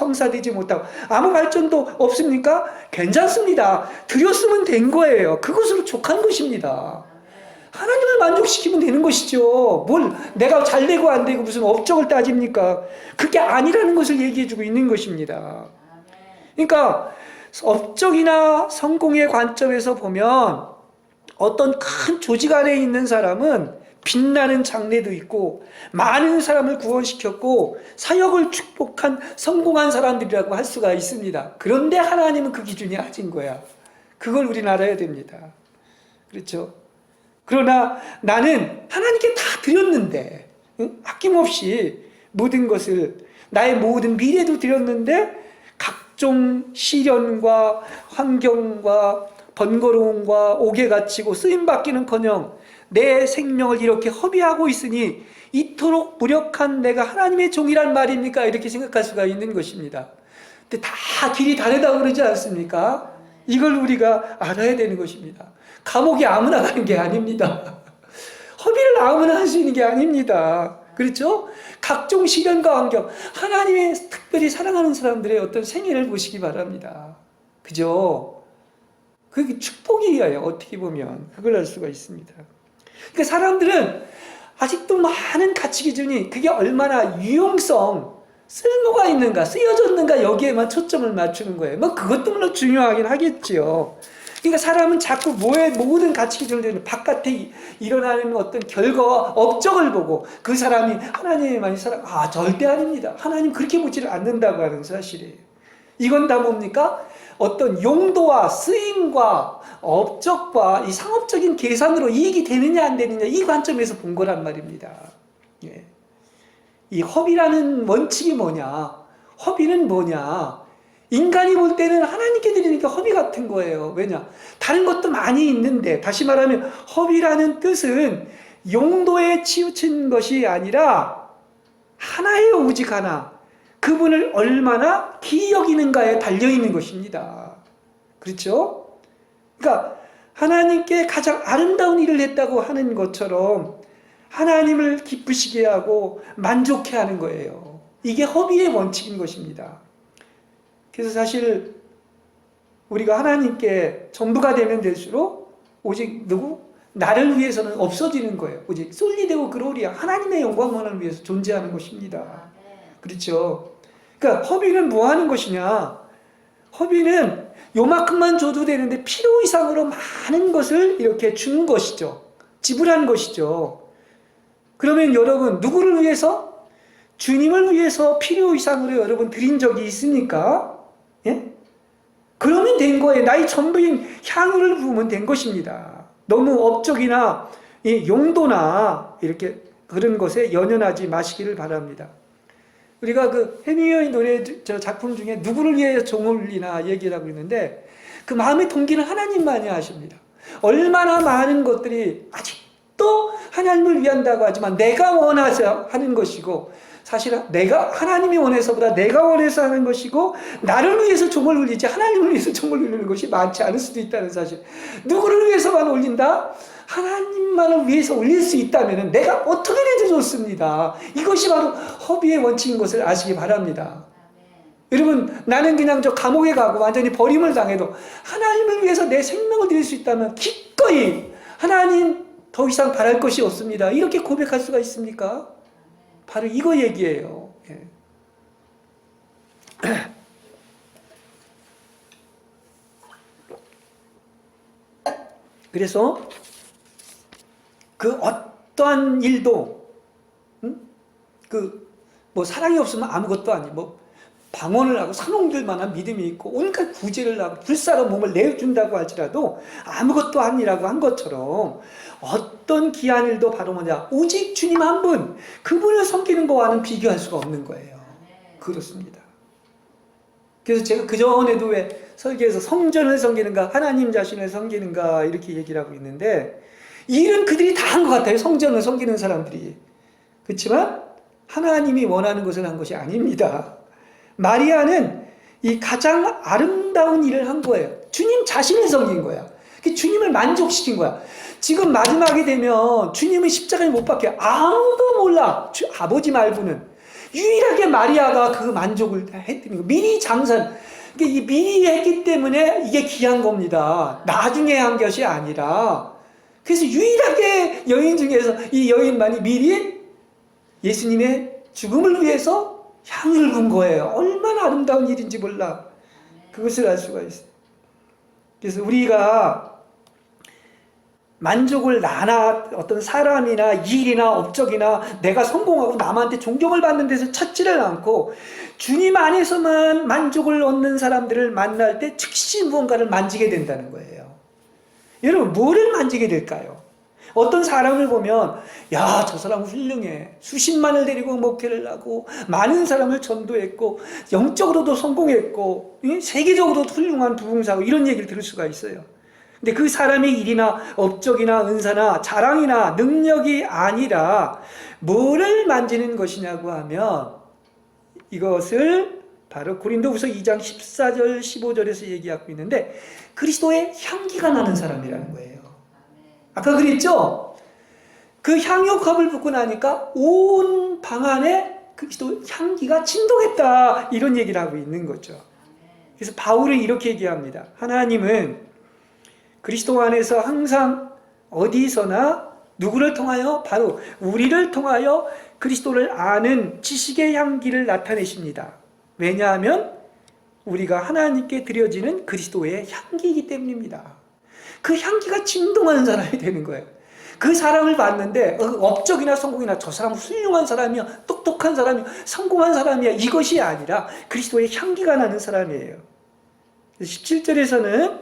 아무 발전도 없습니까? 괜찮습니다. 드렸으면 된 거예요. 그것으로 족한 것입니다. 하나님을 만족시키면 되는 것이죠. 뭘 내가 잘 되고 안 되고 무슨 업적을 따집니까? 그게 아니라는 것을 얘기해주고 있는 것입니다. 그러니까 업적이나 성공의 관점에서 보면 어떤 큰 조직 안에 있는 사람은 빛나는 장래도 있고 많은 사람을 구원시켰고 사역을 축복한 성공한 사람들이라고 할 수가 있습니다. 그런데 하나님은 그 기준이 아닌 거야. 그걸 우리는 알아야 됩니다. 그렇죠? 그러나 나는 하나님께 다 드렸는데 아낌없이 모든 것을 나의 모든 미래도 드렸는데 각종 시련과 환경과 번거로움과 옥에 갇히고 쓰임받기는커녕 내 생명을 이렇게 허비하고 있으니 이토록 무력한 내가 하나님의 종이란 말입니까? 이렇게 생각할 수가 있는 것입니다. 근데 다 길이 다르다고 그러지 않습니까? 이걸 우리가 알아야 되는 것입니다. 감옥에 아무나 가는 게 아닙니다. 허비를 아무나 할 수 있는 게 아닙니다. 그렇죠? 각종 시련과 환경, 하나님의 특별히 사랑하는 사람들의 어떤 생애를 보시기 바랍니다. 그죠? 그게 축복이에요. 어떻게 보면 그걸 알 수가 있습니다. 그러니까 사람들은 아직도 많은 가치 기준이 그게 얼마나 유용성, 쓸모가 있는가, 쓰여졌는가 여기에만 초점을 맞추는 거예요. 뭐 그것도 물론 중요하긴 하겠지요. 그러니까 사람은 자꾸 모든 가치 기준을 대는 바깥에 일어나는 어떤 결과와 업적을 보고 그 사람이 하나님만이 절대 아닙니다. 하나님 그렇게 보지를 않는다고 하는 사실이에요. 이건 다 뭡니까? 어떤 용도와 쓰임과 업적과 이 상업적인 계산으로 이익이 되느냐 안 되느냐 이 관점에서 본 거란 말입니다. 예. 이 허비라는 원칙이 뭐냐? 허비는 뭐냐? 인간이 볼 때는 하나님께 드리니까 허비 같은 거예요. 왜냐? 다른 것도 많이 있는데, 다시 말하면 허비라는 뜻은 용도에 치우친 것이 아니라 하나예요, 오직 하나. 그분을 얼마나 기이 여기는가에 달려있는 것입니다. 그렇죠? 그러니까 하나님께 가장 아름다운 일을 했다고 하는 것처럼 하나님을 기쁘시게 하고 만족해 하는 거예요. 이게 허비의 원칙인 것입니다. 그래서 사실 우리가 하나님께 전부가 되면 될수록 오직 나를 위해서는 없어지는 거예요. 오직 솔리데오 글로리아, 하나님의 영광만을 위해서 존재하는 것입니다. 그렇죠? 그러니까 허비는 뭐 하는 것이냐? 허비는 요만큼만 줘도 되는데 필요 이상으로 많은 것을 이렇게 준 것이죠. 지불한 것이죠. 그러면 여러분 누구를 위해서? 주님을 위해서 필요 이상으로 여러분 드린 적이 있습니까? 예? 그러면 된 거예요. 나의 전부인 향유를 부으면 된 것입니다. 너무 업적이나 이 용도나 이렇게 그런 것에 연연하지 마시기를 바랍니다. 우리가 그 해미어의 노래 저 작품 중에 누구를 위해 종을 울리나 얘기를 하고 있는데 그 마음의 동기는 하나님만이 아십니다. 얼마나 많은 것들이 아직도 하나님을 위한다고 하지만 내가 원해서 하는 것이고 사실 내가 하나님이 원해서보다 내가 원해서 하는 것이고 나를 위해서 종을 울리지 하나님을 위해서 종을 울리는 것이 많지 않을 수도 있다는 사실. 누구를 위해서만 올린다? 하나님만을 위해서 올릴 수 있다면 내가 어떻게 해도 좋습니다. 이것이 바로 허비의 원칙인 것을 아시기 바랍니다. 여러분, 나는 그냥 저 감옥에 가고 완전히 버림을 당해도 하나님을 위해서 내 생명을 드릴 수 있다면 기꺼이 하나님 더 이상 바랄 것이 없습니다. 이렇게 고백할 수가 있습니까? 바로 이거 얘기예요. 예. 그래서 그 어떠한 일도 뭐 사랑이 없으면 아무것도 아니 뭐 방언을 하고 산홍들 만한 믿음이 있고 온갖 구제를 하고 불사로 몸을 내준다고 할지라도 아무것도 아니라고 한 것처럼 어떤 귀한 일도 바로 뭐냐 오직 주님 한 분 그분을 섬기는 것과는 비교할 수가 없는 거예요. 그렇습니다. 그래서 제가 그전에도 왜 설교에서 성전을 섬기는가 하나님 자신을 섬기는가 이렇게 얘기를 하고 있는데 이 일은 그들이 다 한 것 같아요. 성전을 섬기는 사람들이. 그렇지만 하나님이 원하는 것을 한 것이 아닙니다. 마리아는 이 가장 아름다운 일을 한 거예요. 주님 자신을 섬긴 거야. 주님을 만족시킨 거야. 지금 마지막에 되면 주님은 십자가에 못 박혀. 아무도 몰라. 아버지 말고는. 유일하게 마리아가 그 만족을 했던 거. 미리 장산. 이 미리 했기 때문에 이게 귀한 겁니다. 나중에 한 것이 아니라. 그래서 유일하게 여인 중에서 이 여인만이 미리 예수님의 죽음을 위해서 향을 군 거예요. 얼마나 아름다운 일인지 몰라. 그것을 알 수가 있어요. 그래서 우리가 만족을 나나 어떤 사람이나 일이나 업적이나 내가 성공하고 남한테 존경을 받는 데서 찾지를 않고 주님 안에서만 만족을 얻는 사람들을 만날 때 즉시 무언가를 만지게 된다는 거예요. 여러분, 뭐를 만지게 될까요? 어떤 사람을 보면 야, 저 사람 훌륭해. 수십만을 데리고 목회를 하고 많은 사람을 전도했고 영적으로도 성공했고 세계적으로도 훌륭한 부흥사고 이런 얘기를 들을 수가 있어요. 근데 그 사람의 일이나 업적이나 은사나 자랑이나 능력이 아니라 뭐를 만지는 것이냐고 하면 이것을 바로 고린도후서 2장 14절 15절에서 얘기하고 있는데 그리스도의 향기가 나는 사람이라는 거예요. 아까 그랬죠? 그 향유컵을 붓고 나니까 온 방 안에 그리스도 향기가 진동했다 이런 얘기를 하고 있는 거죠. 그래서 바울은 이렇게 얘기합니다. 하나님은 그리스도 안에서 항상 어디서나 누구를 통하여? 바로 우리를 통하여 그리스도를 아는 지식의 향기를 나타내십니다. 왜냐하면 우리가 하나님께 드려지는 그리스도의 향기이기 때문입니다. 그 향기가 진동하는 사람이 되는 거예요. 그 사람을 봤는데 업적이나 성공이나 저 사람은 훌륭한 사람이야, 똑똑한 사람이야, 성공한 사람이야 이것이 아니라 그리스도의 향기가 나는 사람이에요. 17절에서는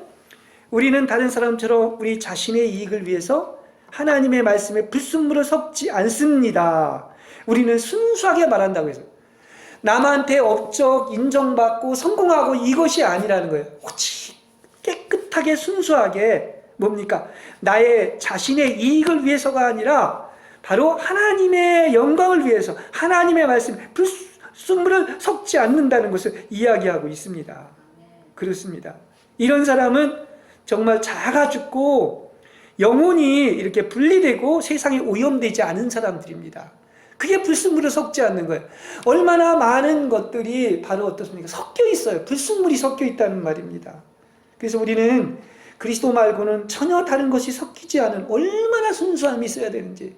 우리는 다른 사람처럼 우리 자신의 이익을 위해서 하나님의 말씀에 불순물을 섞지 않습니다. 우리는 순수하게 말한다고 해서 남한테 업적 인정받고 성공하고 이것이 아니라는 거예요. 오직 깨끗하게 순수하게 뭡니까? 나의 자신의 이익을 위해서가 아니라 바로 하나님의 영광을 위해서 하나님의 말씀에 불순물을 섞지 않는다는 것을 이야기하고 있습니다. 그렇습니다. 이런 사람은 정말 자가 죽고 영혼이 이렇게 분리되고 세상에 오염되지 않은 사람들입니다. 그게 불순물을 섞지 않는 거예요. 얼마나 많은 것들이 바로 어떻습니까? 섞여 있어요. 불순물이 섞여 있다는 말입니다. 그래서 우리는 그리스도 말고는 전혀 다른 것이 섞이지 않은 얼마나 순수함이 있어야 되는지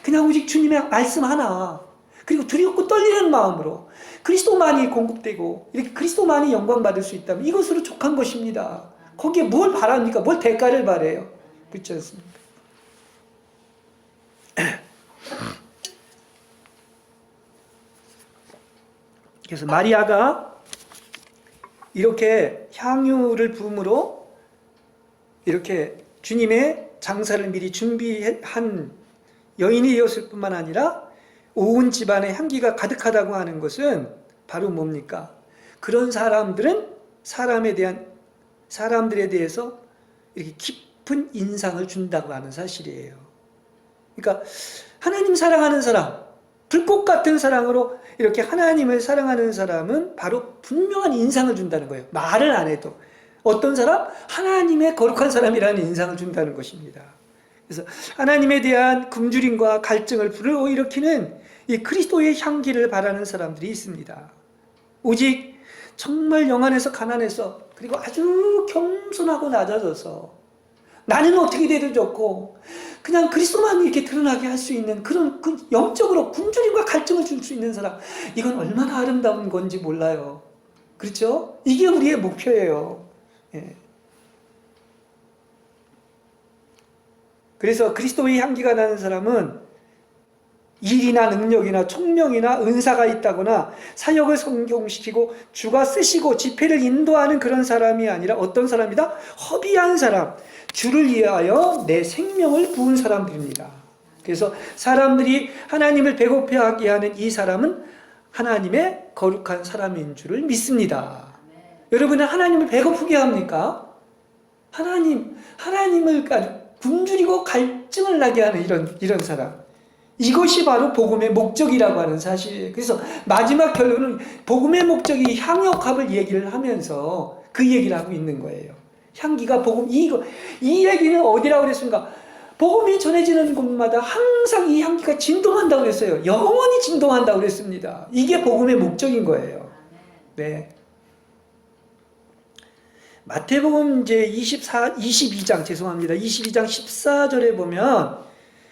그냥 오직 주님의 말씀 하나 그리고 두렵고 떨리는 마음으로 그리스도만이 공급되고 이렇게 그리스도만이 영광받을 수 있다면 이것으로 족한 것입니다. 거기에 뭘 바랍니까? 뭘 대가를 바래요? 그렇지 않습니까? 그래서 마리아가 이렇게 향유를 부음으로 이렇게 주님의 장사를 미리 준비한 여인이었을 뿐만 아니라 온 집안에 향기가 가득하다고 하는 것은 바로 뭡니까? 그런 사람들은 사람들에 대해서 이렇게 깊은 인상을 준다고 하는 사실이에요. 그러니까 하나님 사랑하는 사람, 불꽃 같은 사랑으로 이렇게 하나님을 사랑하는 사람은 바로 분명한 인상을 준다는 거예요. 말을 안 해도. 어떤 사람? 하나님의 거룩한 사람이라는 인상을 준다는 것입니다. 그래서 하나님에 대한 굶주림과 갈증을 불러일으키는 이 그리스도의 향기를 바라는 사람들이 있습니다. 오직 정말 영 안에서 가난해서, 그리고 아주 겸손하고 낮아져서 나는 어떻게 돼도 좋고 그냥 그리스도만 이렇게 드러나게 할 수 있는 그런 영적으로 굶주림과 갈증을 줄 수 있는 사람, 이건 얼마나 아름다운 건지 몰라요. 그렇죠? 이게 우리의 목표예요. 예. 그래서 그리스도의 향기가 나는 사람은 일이나 능력이나 총명이나 은사가 있다거나 사역을 성공시키고 주가 쓰시고 집회를 인도하는 그런 사람이 아니라 어떤 사람이다? 허비한 사람, 주를 위하여 내 생명을 부은 사람들입니다. 그래서 사람들이 하나님을 배고파하게 하는 이 사람은 하나님의 거룩한 사람인 줄을 믿습니다. 여러분은 하나님을 배고프게 합니까? 하나님을 굶주리고 갈증을 나게 하는 이런 사람. 이것이 바로 복음의 목적이라고 하는 사실이에요. 그래서 마지막 결론은 복음의 목적이 향역합을 얘기를 하면서 그 얘기를 하고 있는 거예요. 향기가 복음, 이 얘기는 어디라고 그랬습니까? 복음이 전해지는 곳마다 항상 이 향기가 진동한다고 그랬어요. 영원히 진동한다고 그랬습니다. 이게 복음의 목적인 거예요. 네. 마태복음 이제 22장 14절에 보면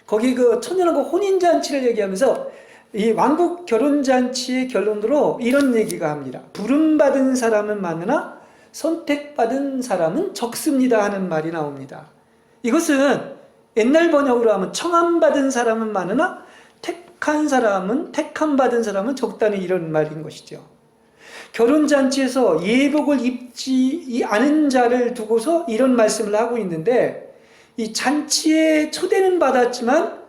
거기 그 천년왕국 혼인잔치를 얘기하면서 이 왕국 결혼잔치의 결론으로 이런 얘기가 합니다. 부름받은 사람은 많으나 선택받은 사람은 적습니다 하는 말이 나옵니다. 이것은 옛날 번역으로 하면 청함받은 사람은 많으나 택함받은 사람은 적다는 이런 말인 것이죠. 결혼잔치에서 예복을 입지 않은 자를 두고서 이런 말씀을 하고 있는데, 이 잔치에 초대는 받았지만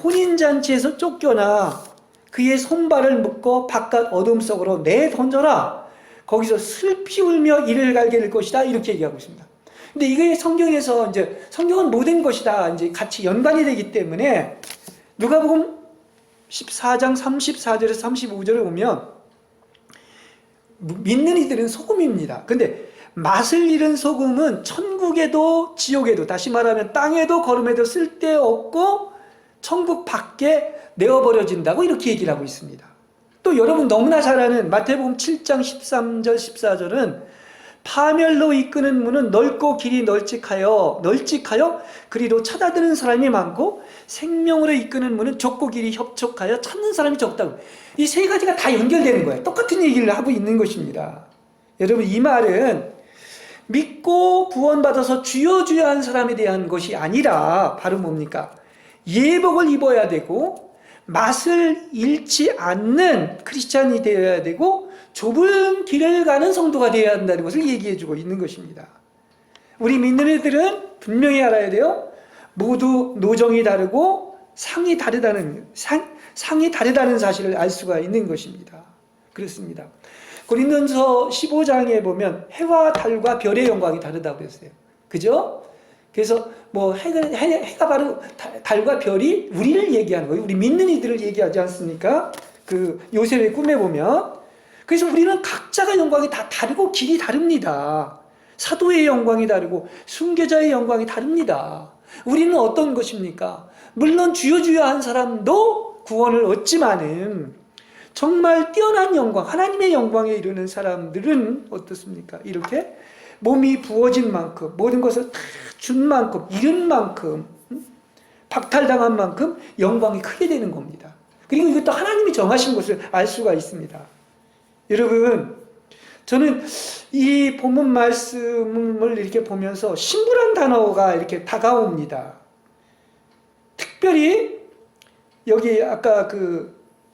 혼인잔치에서 쫓겨나 그의 손발을 묶어 바깥 어둠 속으로 내던져라. 거기서 슬피 울며 이를 갈게 될 것이다. 이렇게 얘기하고 있습니다. 근데 이게 성경에서 이제 성경은 모든 것이 다 이제 같이 연관이 되기 때문에 누가복음 14장 34절에서 35절을 보면 믿는 이들은 소금입니다. 근데 맛을 잃은 소금은 천국에도 지옥에도, 다시 말하면 땅에도 거름에도 쓸데없고 천국 밖에 내어버려진다고 이렇게 얘기를 하고 있습니다. 또 여러분 너무나 잘 아는 마태복음 7장 13절 14절은 파멸로 이끄는 문은 넓고 길이 널찍하여 그리로 찾아드는 사람이 많고 생명으로 이끄는 문은 좁고 길이 협촉하여 찾는 사람이 적다고. 이 세 가지가 다 연결되는 거예요. 똑같은 얘기를 하고 있는 것입니다. 여러분 이 말은 믿고 구원받아서 주여 한 사람에 대한 것이 아니라 바로 뭡니까? 예복을 입어야 되고 맛을 잃지 않는 크리스찬이 되어야 되고 좁은 길을 가는 성도가 되어야 한다는 것을 얘기해주고 있는 것입니다. 우리 믿는 애들은 분명히 알아야 돼요. 모두 노정이 다르고 상이 다르다는 사실을 알 수가 있는 것입니다. 그렇습니다. 고린도전서 15장에 보면 해와 달과 별의 영광이 다르다고 그랬어요. 그죠? 그래서 뭐 해가 바로 달과 별이 우리를 얘기하는 거예요. 우리 믿는 이들을 얘기하지 않습니까? 그 요셉의 꿈에 보면. 그래서 우리는 각자가 영광이 다 다르고 길이 다릅니다. 사도의 영광이 다르고 순교자의 영광이 다릅니다. 우리는 어떤 것입니까? 물론 주여 한 사람도 구원을 얻지만은 정말 뛰어난 영광, 하나님의 영광에 이르는 사람들은 어떻습니까? 이렇게 몸이 부어진 만큼, 모든 것을 다 준 만큼, 잃은 만큼, 박탈당한 만큼 영광이 크게 되는 겁니다. 그리고 이것도 하나님이 정하신 것을 알 수가 있습니다. 여러분, 저는 이 본문 말씀을 이렇게 보면서 신부란 단어가 이렇게 다가옵니다. 특별히 여기 아까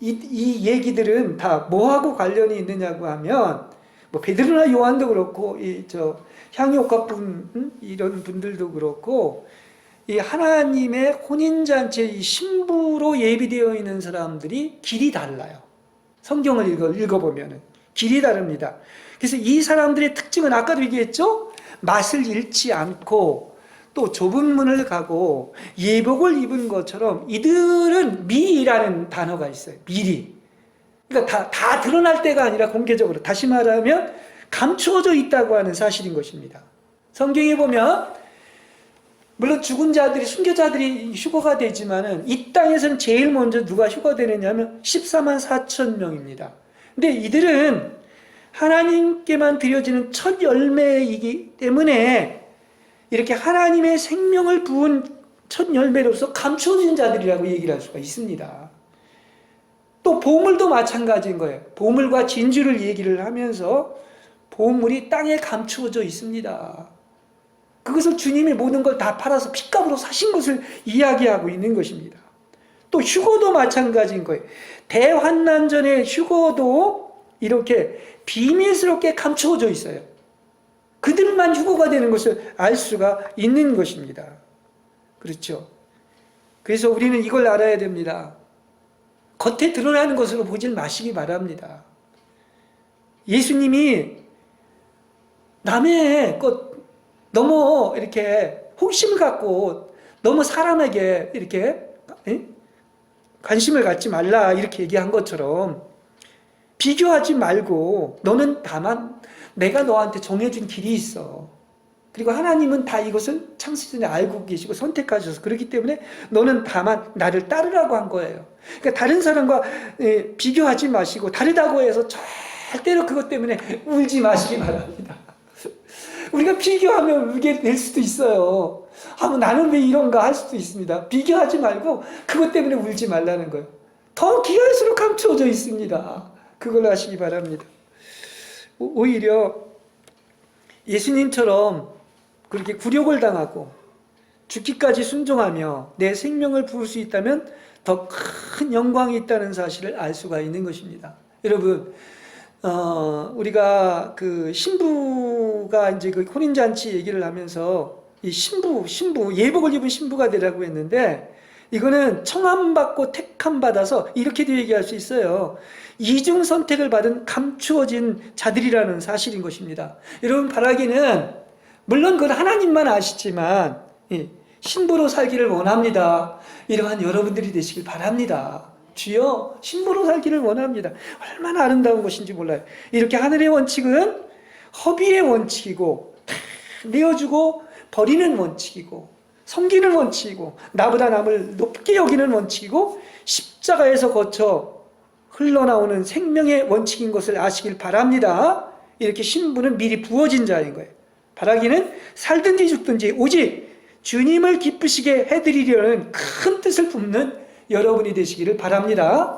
이 얘기들은 다 뭐하고 관련이 있느냐고 하면 뭐 베드로나 요한도 그렇고 향유옥합분 이런 분들도 그렇고 이 하나님의 혼인잔치의 이 신부로 예비되어 있는 사람들이 길이 달라요. 성경을 읽어보면 길이 다릅니다. 그래서 이 사람들의 특징은 아까도 얘기했죠? 맛을 잃지 않고 또 좁은 문을 가고 예복을 입은 것처럼 이들은 미리라는 단어가 있어요. 미리. 그러니까 다 드러날 때가 아니라 공개적으로, 다시 말하면 감추어져 있다고 하는 사실인 것입니다. 성경에 보면 물론 죽은 자들이, 순교자들이 휴거가 되지만은 이 땅에서는 제일 먼저 누가 휴거되느냐 하면 14만 4천 명입니다. 근데 이들은 하나님께만 드려지는 첫 열매이기 때문에 이렇게 하나님의 생명을 부은 첫 열매로서 감추어진 자들이라고 얘기를 할 수가 있습니다. 또 보물도 마찬가지인 거예요. 보물과 진주를 얘기를 하면서 보물이 땅에 감추어져 있습니다. 그것을 주님이 모든 걸 다 팔아서 핏값으로 사신 것을 이야기하고 있는 것입니다. 또 휴거도 마찬가지인 거예요. 대환난전의 휴거도 이렇게 비밀스럽게 감추어져 있어요. 그들만 휴거가 되는 것을 알 수가 있는 것입니다. 그렇죠? 그래서 우리는 이걸 알아야 됩니다. 겉에 드러나는 것으로 보질 마시기 바랍니다. 예수님이 남의 것 너무 이렇게 호기심을 갖고 너무 사람에게 이렇게 관심을 갖지 말라 이렇게 얘기한 것처럼 비교하지 말고 너는 다만 내가 너한테 정해준 길이 있어. 그리고 하나님은 다 이것을 창세 전에 알고 계시고 선택하셔서 그렇기 때문에 너는 다만 나를 따르라고 한 거예요. 그러니까 다른 사람과 비교하지 마시고 다르다고 해서 절대로 그것 때문에 울지 마시기 바랍니다. 우리가 비교하면 울게 될 수도 있어요. 나는 왜 이런가 할 수도 있습니다. 비교하지 말고 그것 때문에 울지 말라는 거예요. 더 귀할수록 감추어져 있습니다. 그걸 아시기 바랍니다. 오히려 예수님처럼 그렇게 굴욕을 당하고 죽기까지 순종하며 내 생명을 부을 수 있다면 더 큰 영광이 있다는 사실을 알 수가 있는 것입니다. 여러분, 우리가 그 신부가 이제 그 혼인잔치 얘기를 하면서 이 신부, 예복을 입은 신부가 되라고 했는데 이거는 청함받고 택함받아서 이렇게도 얘기할 수 있어요. 이중 선택을 받은 감추어진 자들이라는 사실인 것입니다. 여러분, 바라기는 물론 그건 하나님만 아시지만 신부로 살기를 원합니다. 이러한 여러분들이 되시길 바랍니다. 주여, 신부로 살기를 원합니다. 얼마나 아름다운 것인지 몰라요. 이렇게 하늘의 원칙은 허비의 원칙이고 내어주고 버리는 원칙이고 섬기는 원칙이고 나보다 남을 높게 여기는 원칙이고 십자가에서 거쳐 흘러나오는 생명의 원칙인 것을 아시길 바랍니다. 이렇게 신부는 미리 부어진 자인 거예요. 바라기는 살든지 죽든지 오직 주님을 기쁘시게 해드리려는 큰 뜻을 품는 여러분이 되시기를 바랍니다.